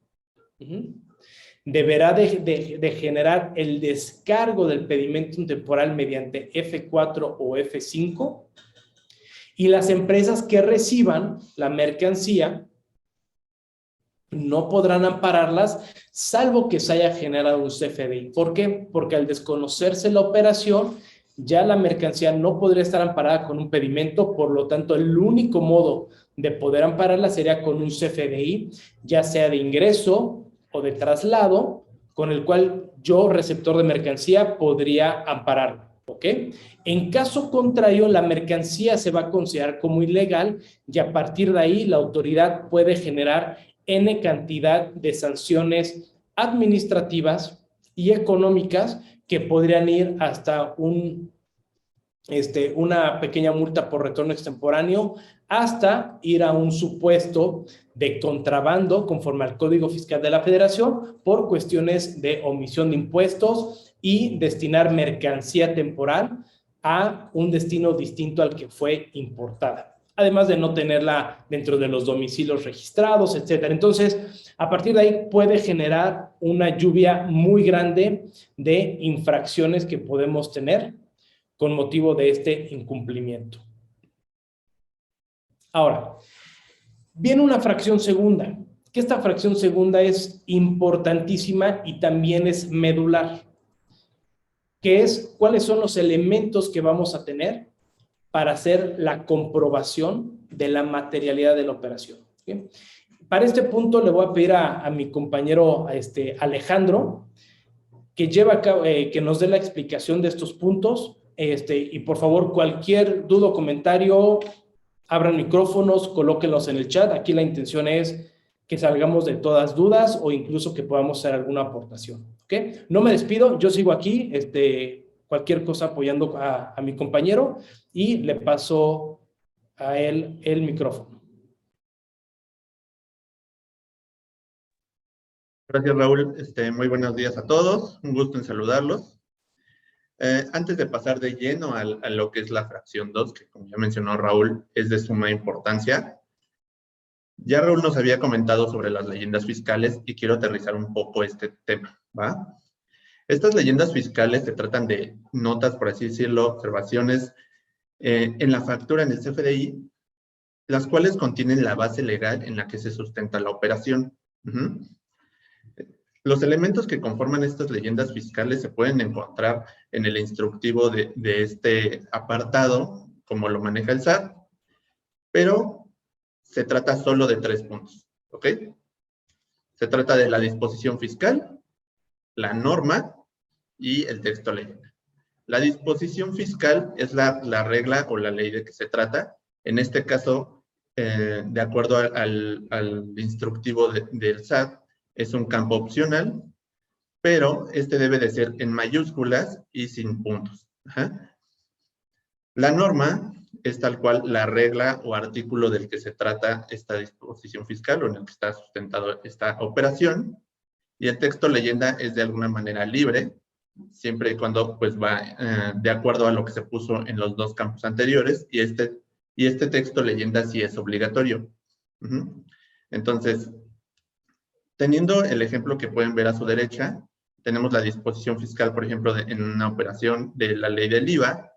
C: deberá de generar el descargo del pedimento temporal mediante F4 o F5, y las empresas que reciban la mercancía no podrán ampararlas, salvo que se haya generado un CFDI. ¿Por qué? Porque al desconocerse la operación, ya la mercancía no podría estar amparada con un pedimento, por lo tanto, el único modo de poder ampararla sería con un CFDI, ya sea de ingreso o de traslado, con el cual yo, receptor de mercancía, podría ampararla. ¿Ok? En caso contrario, la mercancía se va a considerar como ilegal y a partir de ahí la autoridad puede generar N cantidad de sanciones administrativas y económicas que podrían ir hasta una pequeña multa por retorno extemporáneo, hasta ir a un supuesto de contrabando conforme al Código Fiscal de la Federación por cuestiones de omisión de impuestos y destinar mercancía temporal a un destino distinto al que fue importada, además de no tenerla dentro de los domicilios registrados, etcétera. Entonces, a partir de ahí puede generar una lluvia muy grande de infracciones que podemos tener con motivo de este incumplimiento. Ahora, viene una fracción segunda, que esta fracción segunda es importantísima y también es medular, que es cuáles son los elementos que vamos a tener para hacer la comprobación de la materialidad de la operación. ¿Sí? Para este punto le voy a pedir a mi compañero Alejandro que que nos dé la explicación de estos puntos, y por favor cualquier duda o comentario, abran micrófonos, colóquenlos en el chat. Aquí la intención es que salgamos de todas dudas o incluso que podamos hacer alguna aportación. ¿Okay? No me despido, yo sigo aquí, cualquier cosa apoyando a mi compañero, y le paso a él el micrófono.
D: Gracias, Raúl. Muy buenos días a todos. Un gusto en saludarlos. Antes de pasar de lleno a lo que es la fracción 2, que como ya mencionó Raúl, es de suma importancia, ya Raúl nos había comentado sobre las leyendas fiscales y quiero aterrizar un poco este tema, ¿va? Estas leyendas fiscales se tratan de notas, por así decirlo, observaciones en la factura, en el CFDI, las cuales contienen la base legal en la que se sustenta la operación. Los elementos que conforman estas leyendas fiscales se pueden encontrar en el instructivo de este apartado, como lo maneja el SAT, pero se trata solo de 3 puntos, ¿ok? Se trata de la disposición fiscal, la norma y el texto leyenda. La disposición fiscal es la regla o la ley de que se trata. En este caso, de acuerdo al instructivo del SAT, es un campo opcional, pero debe de ser en mayúsculas y sin puntos. La norma es tal cual la regla o artículo del que se trata esta disposición fiscal o en el que está sustentado esta operación, y el texto leyenda es de alguna manera libre, siempre y cuando pues va de acuerdo a lo que se puso en los 2 campos anteriores, y este texto leyenda sí es obligatorio. Entonces, teniendo el ejemplo que pueden ver a su derecha, tenemos la disposición fiscal, por ejemplo, en una operación de la ley del IVA,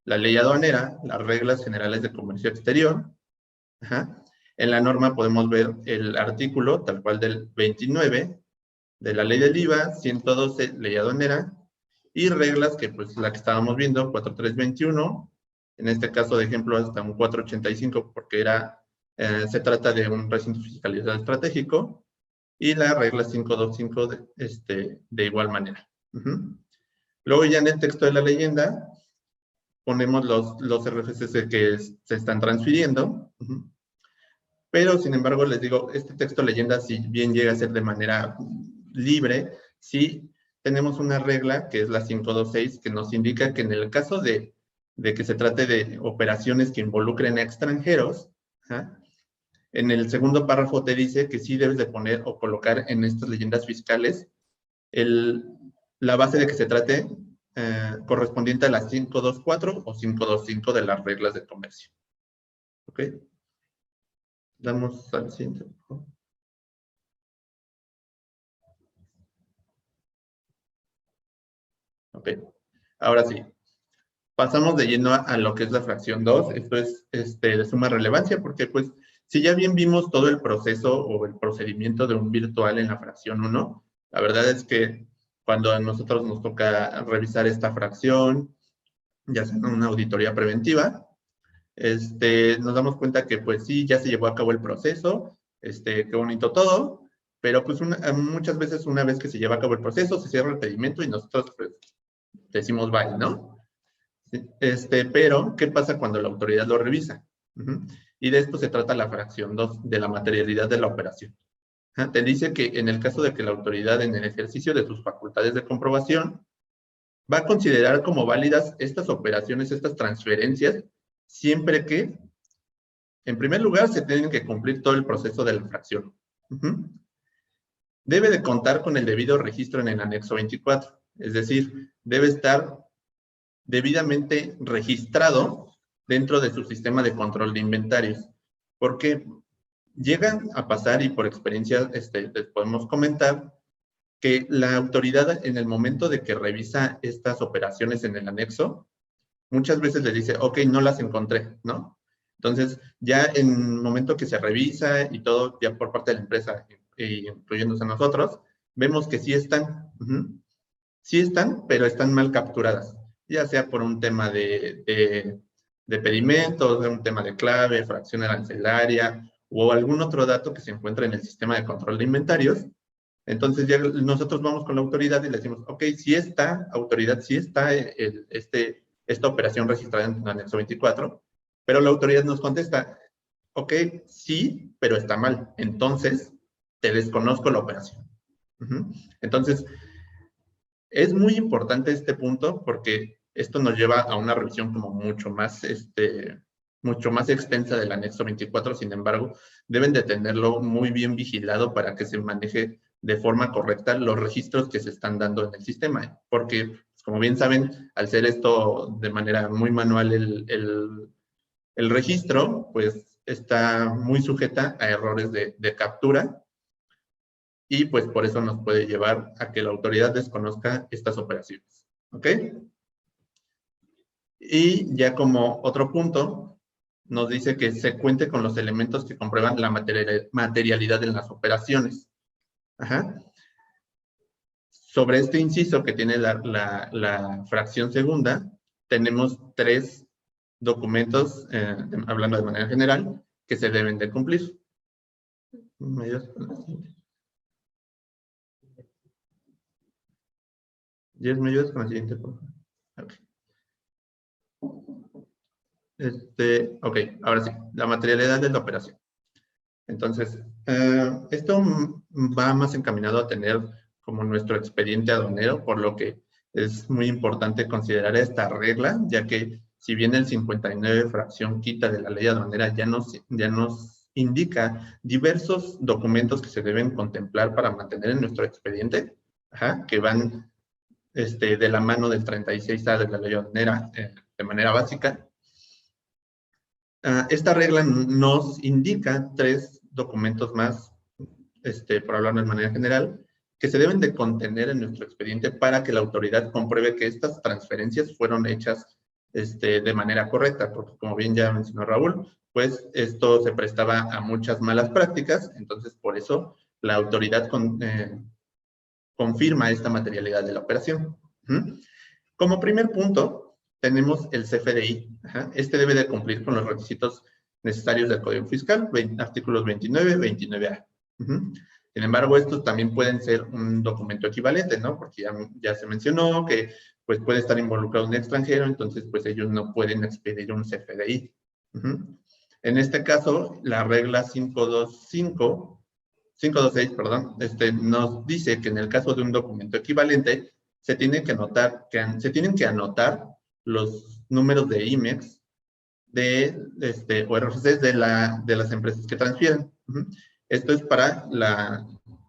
D: la ley aduanera, las reglas generales de comercio exterior. Ajá. En la norma podemos ver el artículo, tal cual del 29, de la ley del IVA, 112, ley aduanera, y reglas que, pues, la que estábamos viendo, 4321, en este caso de ejemplo hasta un 485, porque se trata de un recinto fiscalizado estratégico, y la regla 525 de igual manera. Luego ya en el texto de la leyenda ponemos los RFCs que se están transfiriendo, pero sin embargo les digo, este texto leyenda, si bien llega a ser de manera libre, sí tenemos una regla que es la 526, que nos indica que en el caso de que se trate de operaciones que involucren a extranjeros, en el segundo párrafo te dice que sí debes de poner o colocar en estas leyendas fiscales la base de que se trate correspondiente a las 524 o 525 de las reglas de comercio. ¿Ok? Damos al siguiente, por favor. Ok, ahora sí. Pasamos de lleno a lo que es la fracción 2. Esto es de suma relevancia porque, pues, si ya bien vimos todo el proceso o el procedimiento de un virtual en la fracción 1, la verdad es que cuando a nosotros nos toca revisar esta fracción, ya sea en una auditoría preventiva, nos damos cuenta que, pues, sí, ya se llevó a cabo el proceso, qué bonito todo, pero, pues, muchas veces una vez que se lleva a cabo el proceso, se cierra el pedimento y nosotros, pues, decimos bye, ¿no? Pero, ¿qué pasa cuando la autoridad lo revisa? Y de esto se trata la fracción 2, de la materialidad de la operación. Te dice que en el caso de que la autoridad, en el ejercicio de sus facultades de comprobación, va a considerar como válidas estas operaciones, estas transferencias, siempre que, en primer lugar, se tienen que cumplir todo el proceso de la fracción. Debe de contar con el debido registro en el anexo 24, es decir, debe estar debidamente registrado dentro de su sistema de control de inventarios, porque llegan a pasar, y por experiencia les podemos comentar, que la autoridad en el momento de que revisa estas operaciones en el anexo, muchas veces les dice, ok, no las encontré, ¿no? Entonces, ya en el momento que se revisa y todo, ya por parte de la empresa, incluyéndose a nosotros, vemos que sí están. Sí están, pero están mal capturadas, ya sea por un tema de pedimentos, de un tema de clave, fracción arancelaria, o algún otro dato que se encuentra en el sistema de control de inventarios. Entonces ya nosotros vamos con la autoridad y le decimos, ok, sí está, autoridad, sí está esta operación registrada en el anexo 24, pero la autoridad nos contesta, ok, sí, pero está mal, entonces te desconozco la operación. Entonces, es muy importante este punto porque esto nos lleva a una revisión como mucho más extensa del anexo 24, sin embargo, deben de tenerlo muy bien vigilado para que se maneje de forma correcta los registros que se están dando en el sistema, porque, como bien saben, al ser esto de manera muy manual el registro, pues está muy sujeta a errores de captura, y pues por eso nos puede llevar a que la autoridad desconozca estas operaciones. ¿Ok? Y ya como otro punto, nos dice que se cuente con los elementos que comprueban la materialidad en las operaciones. Sobre este inciso que tiene la fracción segunda, tenemos 3 documentos, hablando de manera general, que se deben de cumplir. 10 me ayudas con la siguiente, por favor. Ok, ahora sí, la materialidad de la operación. Entonces, esto va más encaminado a tener como nuestro expediente aduanero, por lo que es muy importante considerar esta regla, ya que si bien el 59 fracción quinta de la ley aduanera ya nos indica diversos documentos que se deben contemplar para mantener en nuestro expediente, que van de la mano del 36A de la ley aduanera de manera básica. Esta regla nos indica 3 documentos más, por hablarlo de manera general, que se deben de contener en nuestro expediente para que la autoridad compruebe que estas transferencias fueron hechas de manera correcta, porque como bien ya mencionó Raúl, pues esto se prestaba a muchas malas prácticas, entonces por eso la autoridad confirma esta materialidad de la operación. Como primer punto, tenemos el CFDI. Este debe de cumplir con los requisitos necesarios del Código Fiscal, artículos 29, 29A. Sin embargo, estos también pueden ser un documento equivalente, ¿no? Porque ya se mencionó que pues, puede estar involucrado un extranjero, entonces pues ellos no pueden expedir un CFDI. En este caso, la regla 526, perdón, nos dice que en el caso de un documento equivalente, se tienen que anotar los números de IMEX o RFCs de las empresas que transfieren. Esto es para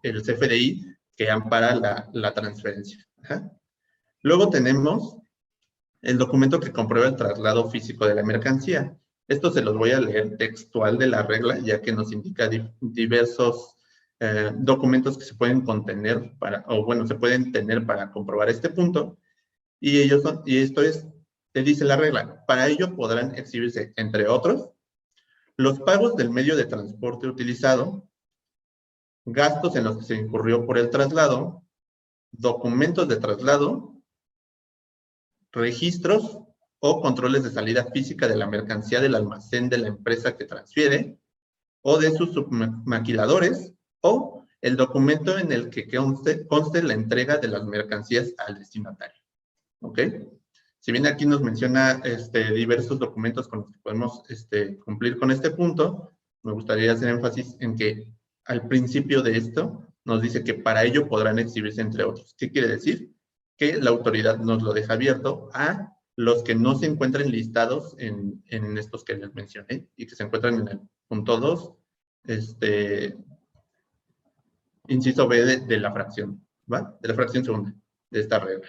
D: el CFDI que ampara la transferencia. Luego tenemos el documento que comprueba el traslado físico de la mercancía. Esto se los voy a leer textual de la regla, ya que nos indica diversos documentos que se pueden contener se pueden tener para comprobar este punto. Y esto es, te dice la regla, para ello podrán exhibirse, entre otros, los pagos del medio de transporte utilizado, gastos en los que se incurrió por el traslado, documentos de traslado, registros o controles de salida física de la mercancía del almacén de la empresa que transfiere o de sus submaquiladores o el documento en el que conste la entrega de las mercancías al destinatario. ¿Ok? Si bien aquí nos menciona diversos documentos con los que podemos cumplir con este punto, me gustaría hacer énfasis en que al principio de esto nos dice que para ello podrán exhibirse entre otros. ¿Qué quiere decir? Que la autoridad nos lo deja abierto a los que no se encuentren listados en estos que les mencioné y que se encuentran en el punto 2, inciso B de la fracción, ¿va? De la fracción segunda de esta regla.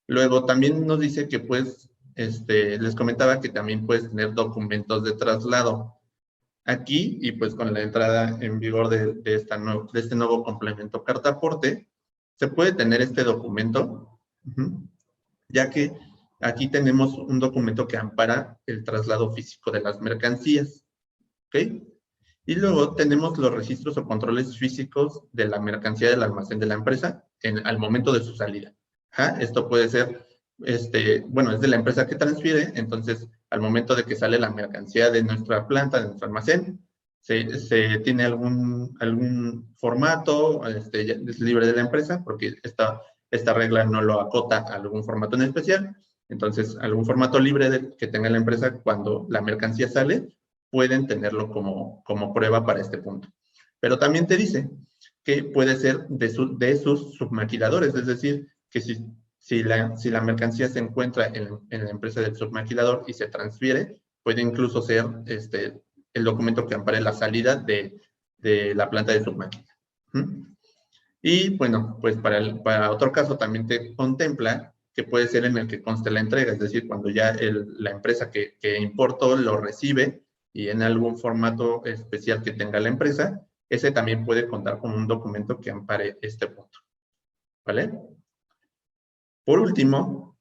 D: Luego también nos dice que pues, les comentaba que también puedes tener documentos de traslado. Aquí, y pues con la entrada en vigor de este nuevo complemento carta aporte, se puede tener este documento, ya que aquí tenemos un documento que ampara el traslado físico de las mercancías. ¿Ok? Y luego tenemos los registros o controles físicos de la mercancía del almacén de la empresa al momento de su salida. Esto puede ser, es de la empresa que transfiere, entonces al momento de que sale la mercancía de nuestra planta, de nuestro almacén, se tiene algún formato, es libre de la empresa, porque esta regla no lo acota a algún formato en especial. Entonces, algún formato libre que tenga la empresa cuando la mercancía sale, pueden tenerlo como prueba para este punto. Pero también te dice que puede ser de sus submaquiladores, es decir, que si la mercancía se encuentra en la empresa del submaquilador y se transfiere, puede incluso ser el documento que ampare la salida de la planta de submáquina. Y bueno, pues para otro caso también te contempla que puede ser en el que conste la entrega, es decir, cuando ya la empresa que importó lo recibe y en algún formato especial que tenga la empresa, ese también puede contar con un documento que ampare este punto. ¿Vale? Por último,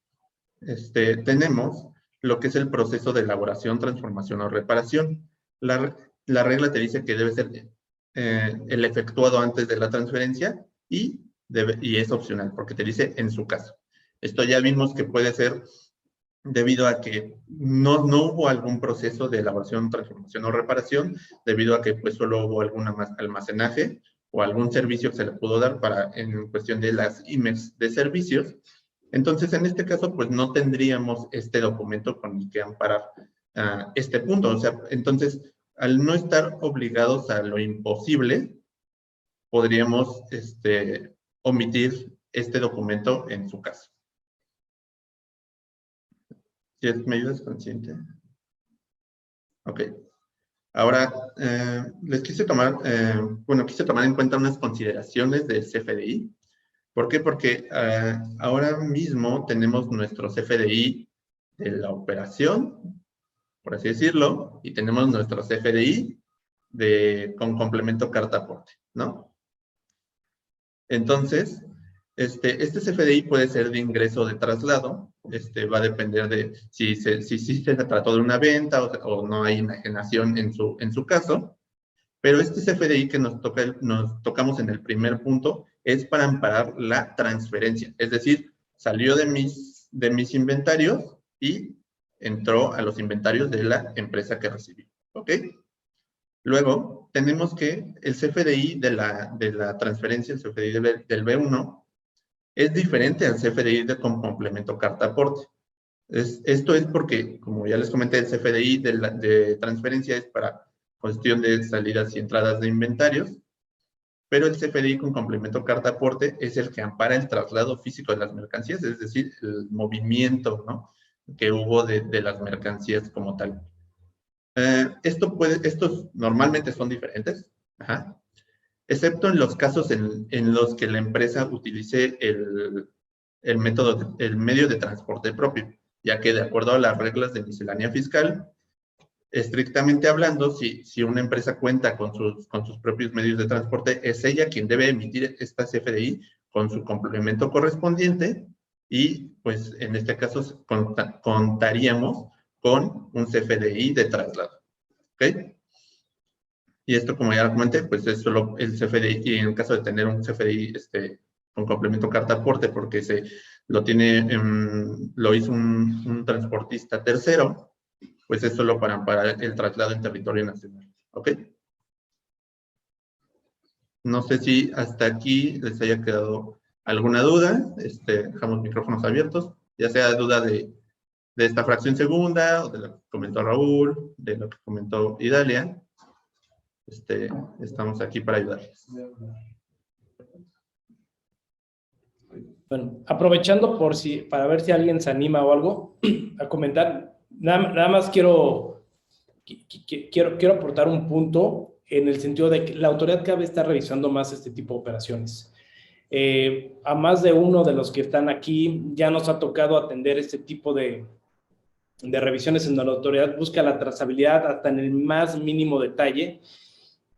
D: tenemos lo que es el proceso de elaboración, transformación o reparación. La regla te dice que debe ser el efectuado antes de la transferencia y es opcional, porque te dice en su caso. Esto ya vimos que puede ser debido a que no hubo algún proceso de elaboración, transformación o reparación, debido a que pues solo hubo algún almacenaje o algún servicio que se le pudo dar en cuestión de las IMEX de servicios. Entonces, en este caso, pues no tendríamos este documento con el que amparar este punto. O sea, entonces, al no estar obligados a lo imposible, podríamos omitir este documento en su caso. ¿Me ayudas, consciente? Ok. Ahora, quise tomar en cuenta unas consideraciones del CFDI. ¿Por qué? Porque ahora mismo tenemos nuestro CFDI de la operación, por así decirlo, y tenemos nuestro CFDI con complemento carta aporte, ¿no? Entonces, este CFDI puede ser de ingreso o de traslado, va a depender de si se trató de una venta o no hay enajenación en su caso, pero este CFDI que nos tocamos en el primer punto es para amparar la transferencia, es decir, salió de mis inventarios y entró a los inventarios de la empresa que recibió, ¿ok? Luego, tenemos que el CFDI de la transferencia, el CFDI del B1, es diferente al CFDI con complemento carta aporte. Esto es porque, como ya les comenté, el CFDI de transferencia es para cuestión de salidas y entradas de inventarios, pero el CFDI con complemento carta aporte es el que ampara el traslado físico de las mercancías, es decir, el movimiento, ¿no?, que hubo de las mercancías como tal. Estos normalmente son diferentes, excepto en los casos en los que la empresa utilice el medio de transporte propio, ya que de acuerdo a las reglas de miscelánea fiscal, estrictamente hablando, si una empresa cuenta con sus propios medios de transporte, es ella quien debe emitir esta CFDI con su complemento correspondiente y, pues, en este caso contaríamos con un CFDI de traslado, ¿ok? Y esto, como ya lo comenté, pues es solo el CFDI, y en caso de tener un CFDI con complemento carta aporte, porque lo hizo un transportista tercero, pues es solo para el traslado en territorio nacional, ¿ok? No sé si hasta aquí les haya quedado alguna duda. Dejamos micrófonos abiertos, ya sea duda de esta fracción segunda, o de lo que comentó Raúl, de lo que comentó Idalia. Estamos aquí para ayudarles.
C: Bueno, aprovechando para ver si alguien se anima o algo a comentar, nada más quiero aportar un punto en el sentido de que la autoridad cada vez está revisando más este tipo de operaciones. A más de uno de los que están aquí ya nos ha tocado atender este tipo de revisiones en donde la autoridad busca la trazabilidad hasta en el más mínimo detalle,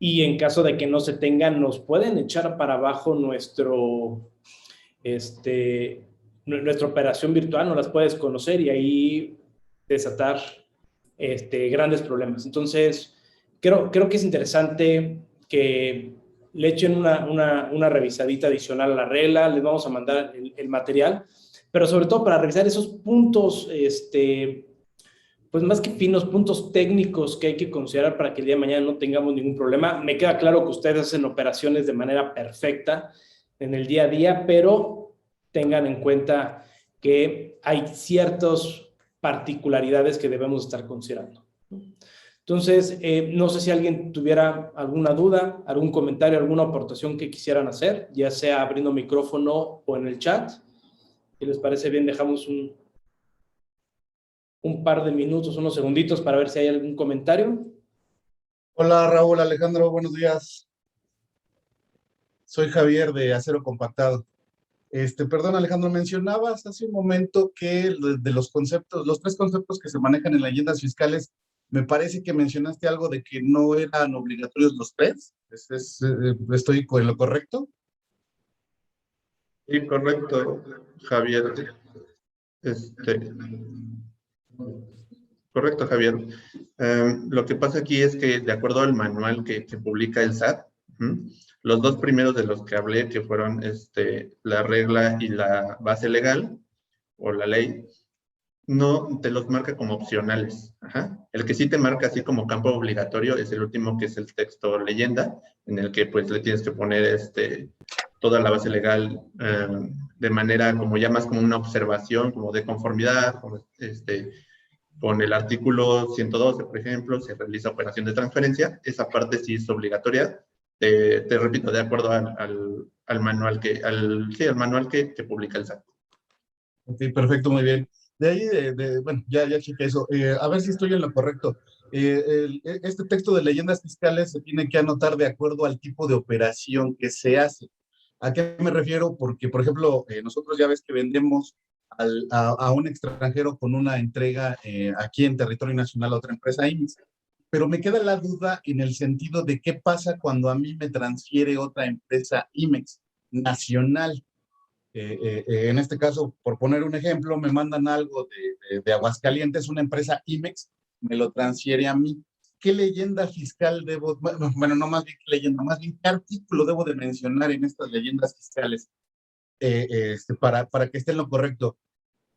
C: y en caso de que no se tengan, nos pueden echar para abajo nuestra operación virtual, no las puedes conocer y ahí desatar grandes problemas. Entonces, creo que es interesante que le echen una revisadita adicional a la regla. Les vamos a mandar el material, pero sobre todo para revisar esos puntos, pues más que finos, puntos técnicos que hay que considerar para que el día de mañana no tengamos ningún problema. Me queda claro que ustedes hacen operaciones de manera perfecta en el día a día, pero tengan en cuenta que hay ciertas particularidades que debemos estar considerando. Entonces, no sé si alguien tuviera alguna duda, algún comentario, alguna aportación que quisieran hacer, ya sea abriendo micrófono o en el chat. Si les parece bien, dejamos un par de minutos, unos segunditos para ver si hay algún comentario.
E: Hola Raúl, Alejandro, buenos días. Soy Javier de Acero Compactado. Perdón, Alejandro, mencionabas hace un momento que de los conceptos, los 3 conceptos que se manejan en leyendas fiscales, me parece que mencionaste algo de que no eran obligatorios los 3. ¿Estoy con lo correcto?
D: Sí, correcto, Javier. Correcto, Javier. Lo que pasa aquí es que, de acuerdo al manual que publica el SAT, los 2 primeros de los que hablé, que fueron la regla y la base legal, o la ley, no te los marca como opcionales. El que sí te marca así como campo obligatorio es el último, que es el texto leyenda, en el que pues le tienes que poner toda la base legal de manera como ya más como una observación, como de conformidad, como con el artículo 112, por ejemplo, se realiza operación de transferencia. Esa parte sí es obligatoria, te repito, de acuerdo al manual al manual que publica el SAT.
E: Ok, perfecto, muy bien. De ahí, bueno, ya chequé eso. A ver si estoy en lo correcto. Este texto de leyendas fiscales se tiene que anotar de acuerdo al tipo de operación que se hace. ¿A qué me refiero? Porque, por ejemplo, nosotros ya ves que vendemos a un extranjero con una entrega aquí en territorio nacional a otra empresa IMSS. pero me queda la duda en el sentido de qué pasa cuando a mí me transfiere otra empresa IMEX nacional. En este caso, por poner un ejemplo, me mandan algo de Aguascalientes, una empresa IMEX, me lo transfiere a mí. ¿Qué leyenda fiscal debo, bueno, no más bien qué leyenda, más bien qué artículo debo de mencionar en estas leyendas fiscales para que esté en lo correcto?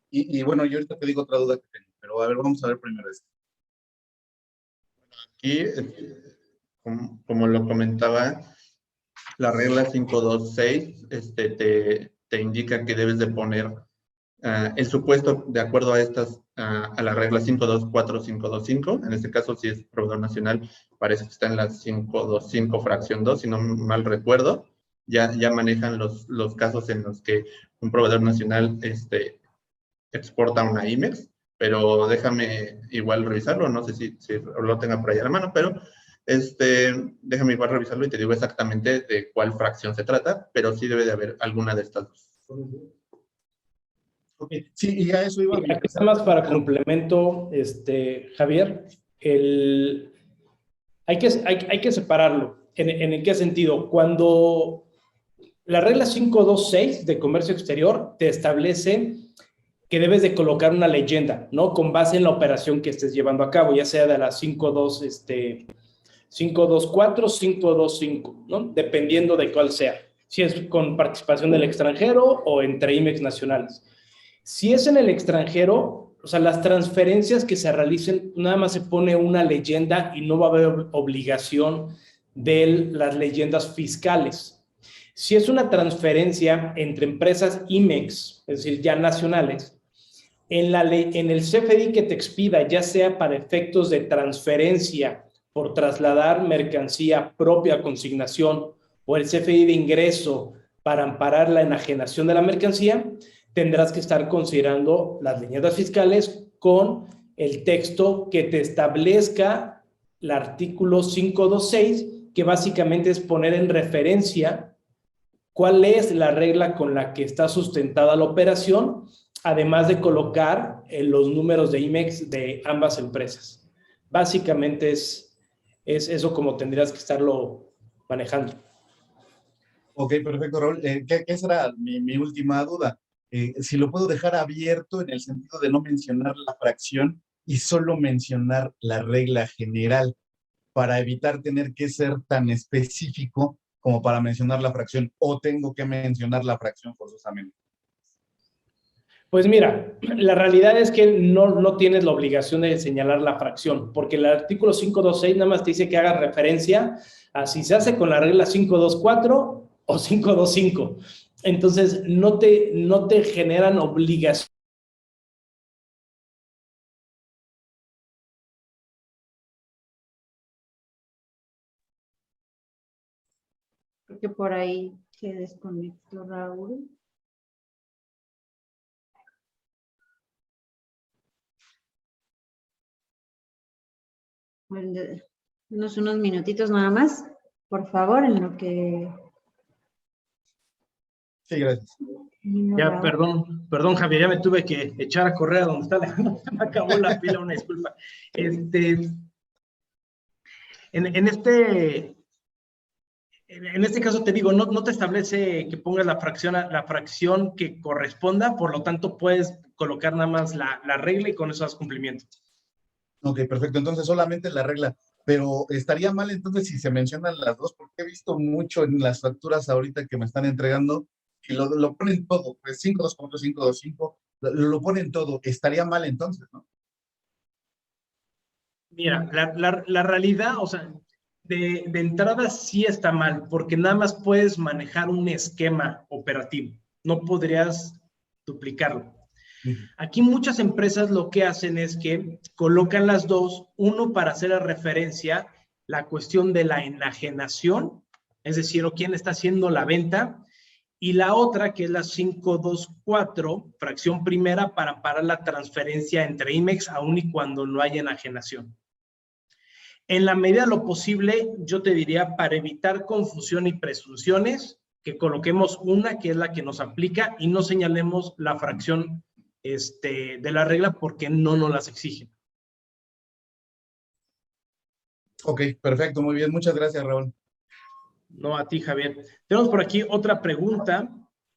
E: Y bueno, yo ahorita te digo otra duda que tengo, pero a ver, vamos a ver primero esto.
D: Aquí, como lo comentaba, la regla 526 te indica que debes de poner el supuesto de acuerdo a a la regla 524525. En este caso, si es proveedor nacional, parece que está en la 525 fracción 2, si no mal recuerdo. Ya manejan los casos en los que un proveedor nacional exporta una IMEX, pero déjame igual revisarlo, no sé si lo tenga por ahí a la mano, pero déjame igual revisarlo y te digo exactamente de cuál fracción se trata, pero sí debe de haber alguna de estas dos.
E: Okay. Sí, y a eso iba.
C: Y aquí nada más para complemento, Javier, hay que separarlo. ¿En qué sentido? Cuando la regla 526 de comercio exterior te establece que debes de colocar una leyenda, ¿no? Con base en la operación que estés llevando a cabo, ya sea de la 524, 525, ¿no? Dependiendo de cuál sea. Si es con participación del extranjero o entre IMEX nacionales. Si es en el extranjero, o sea, las transferencias que se realicen, nada más se pone una leyenda y no va a haber obligación de las leyendas fiscales. Si es una transferencia entre empresas IMEX, es decir, ya nacionales, en el CFDI que te expida, ya sea para efectos de transferencia por trasladar mercancía propia a consignación o el CFDI de ingreso para amparar la enajenación de la mercancía, tendrás que estar considerando las leyendas fiscales con el texto que te establezca el artículo 526, que básicamente es poner en referencia cuál es la regla con la que está sustentada la operación, además de colocar los números de IMEX de ambas empresas. Básicamente es eso como tendrías que estarlo manejando.
E: Ok, perfecto, Raúl. ¿Qué será mi última duda? Si lo puedo dejar abierto en el sentido de no mencionar la fracción y solo mencionar la regla general para evitar tener que ser tan específico como para mencionar la fracción, o tengo que mencionar la fracción forzosamente.
C: Pues mira, la realidad es que no tienes la obligación de señalar la fracción, porque el artículo 526 nada más te dice que hagas referencia a si se hace con la regla 524 o 525. Entonces, no te generan obligación.
A: Creo que por ahí se desconectó Raúl. Unos minutitos nada más, por favor, en lo que...
E: Sí, gracias.
C: Ya, perdón, Javier, ya me tuve que echar a correr a donde está Alejandro, se me acabó la pila, una disculpa. En este caso te digo, no te establece que pongas la fracción que corresponda, por lo tanto puedes colocar nada más la regla y con eso das cumplimiento.
E: Ok, perfecto. Entonces solamente la regla. Pero estaría mal entonces si se mencionan las dos, porque he visto mucho en las facturas ahorita que me están entregando que lo ponen todo, pues 524, 525, lo ponen todo. Estaría mal entonces, ¿no?
C: Mira, la realidad, o sea, de entrada sí está mal, porque nada más puedes manejar un esquema operativo, no podrías duplicarlo. Aquí muchas empresas lo que hacen es que colocan las dos, uno para hacer la referencia, la cuestión de la enajenación, es decir, o quién está haciendo la venta, y la otra que es la 524, fracción primera, para amparar la transferencia entre IMEX aun y cuando no haya enajenación. En la medida de lo posible, yo te diría, para evitar confusión y presunciones, que coloquemos una que es la que nos aplica y no señalemos la fracción de la regla porque no nos las exigen.
E: Ok, perfecto, muy bien. Muchas gracias, Raúl.
C: No, a ti, Javier. Tenemos por aquí otra pregunta.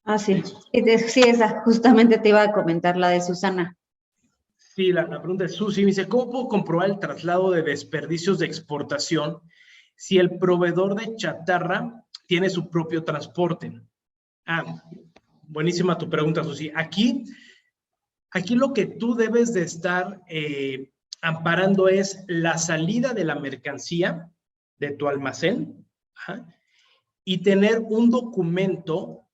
A: Ah, sí. Sí, esa, justamente te iba a comentar la de Susana.
C: Sí, la pregunta es Susi. Me dice, ¿cómo puedo comprobar el traslado de desperdicios de exportación si el proveedor de chatarra tiene su propio transporte? Ah, buenísima tu pregunta, Susi. Aquí lo que tú debes de estar amparando es la salida de la mercancía de tu almacén, ajá, y tener un documento.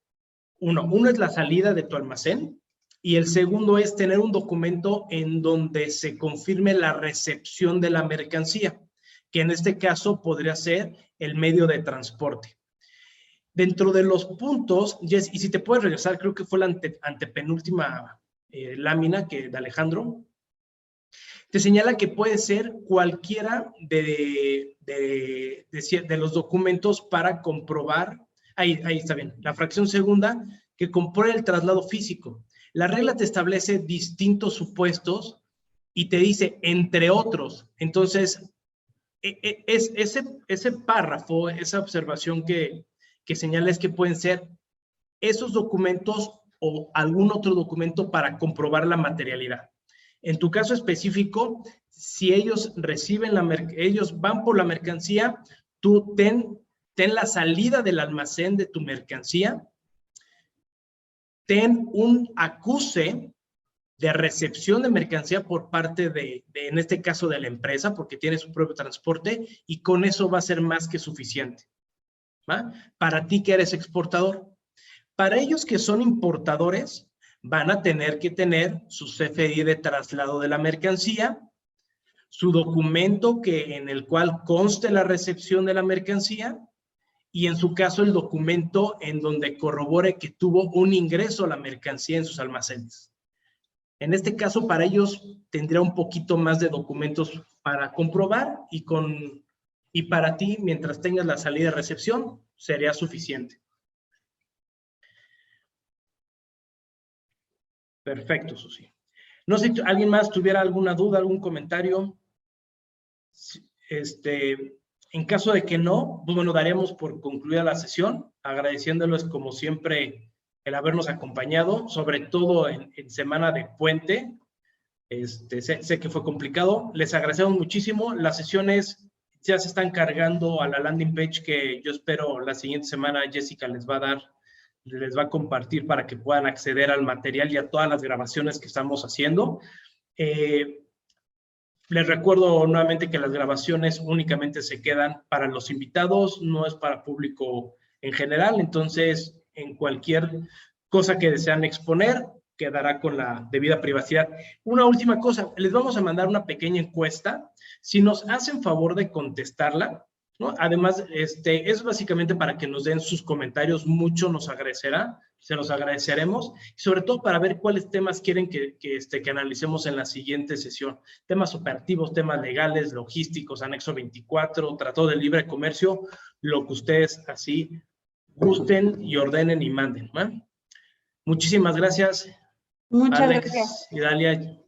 C: Uno es la salida de tu almacén y el segundo es tener un documento en donde se confirme la recepción de la mercancía, que en este caso podría ser el medio de transporte. Dentro de los puntos, Jess, y si te puedes regresar, creo que fue la antepenúltima lámina de Alejandro, te señala que puede ser cualquiera de los documentos para comprobar. Ahí está bien. La fracción segunda, que compruebe el traslado físico. La regla te establece distintos supuestos y te dice, entre otros. Entonces, ese párrafo, esa observación que señala es que pueden ser esos documentos o algún otro documento para comprobar la materialidad. En tu caso específico, si ellos reciben ellos van por la mercancía, tú ten la salida del almacén de tu mercancía, ten un acuse de recepción de mercancía por parte en este caso de la empresa, porque tiene su propio transporte, y con eso va a ser más que suficiente, ¿va? Para ti que eres exportador. Para ellos que son importadores, van a tener que tener su CFDI de traslado de la mercancía, su documento en el cual conste la recepción de la mercancía y en su caso el documento en donde corrobore que tuvo un ingreso a la mercancía en sus almacenes. En este caso, para ellos tendría un poquito más de documentos para comprobar y para ti, mientras tengas la salida de recepción, sería suficiente. Perfecto, Susi. No sé si alguien más tuviera alguna duda, algún comentario. En caso de que no, pues bueno, daremos por concluida la sesión, agradeciéndoles como siempre el habernos acompañado, sobre todo en semana de puente. Sé que fue complicado. Les agradecemos muchísimo. Las sesiones ya se están cargando a la landing page que yo espero la siguiente semana Jessica les va a compartir para que puedan acceder al material y a todas las grabaciones que estamos haciendo. Les recuerdo nuevamente que las grabaciones únicamente se quedan para los invitados, no es para público en general, entonces en cualquier cosa que desean exponer, quedará con la debida privacidad. Una última cosa, les vamos a mandar una pequeña encuesta, si nos hacen favor de contestarla, ¿no? Además, es básicamente para que nos den sus comentarios, mucho nos agradecerá, se los agradeceremos, y sobre todo para ver cuáles temas quieren que analicemos en la siguiente sesión. Temas operativos, temas legales, logísticos, anexo 24, tratado de libre comercio, lo que ustedes así gusten y ordenen y manden, ¿no? Muchísimas gracias.
A: Muchas
C: Alex
A: gracias.
C: Y Dalia.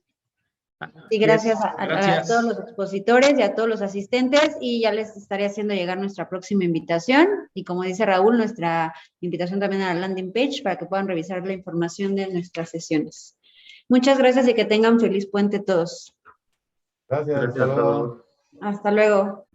A: Y gracias a todos los expositores y a todos los asistentes, y ya les estaré haciendo llegar nuestra próxima invitación, y como dice Raúl, nuestra invitación también a la landing page para que puedan revisar la información de nuestras sesiones. Muchas gracias y que tengan feliz puente todos.
E: Gracias.
D: Gracias a todos.
A: Hasta luego.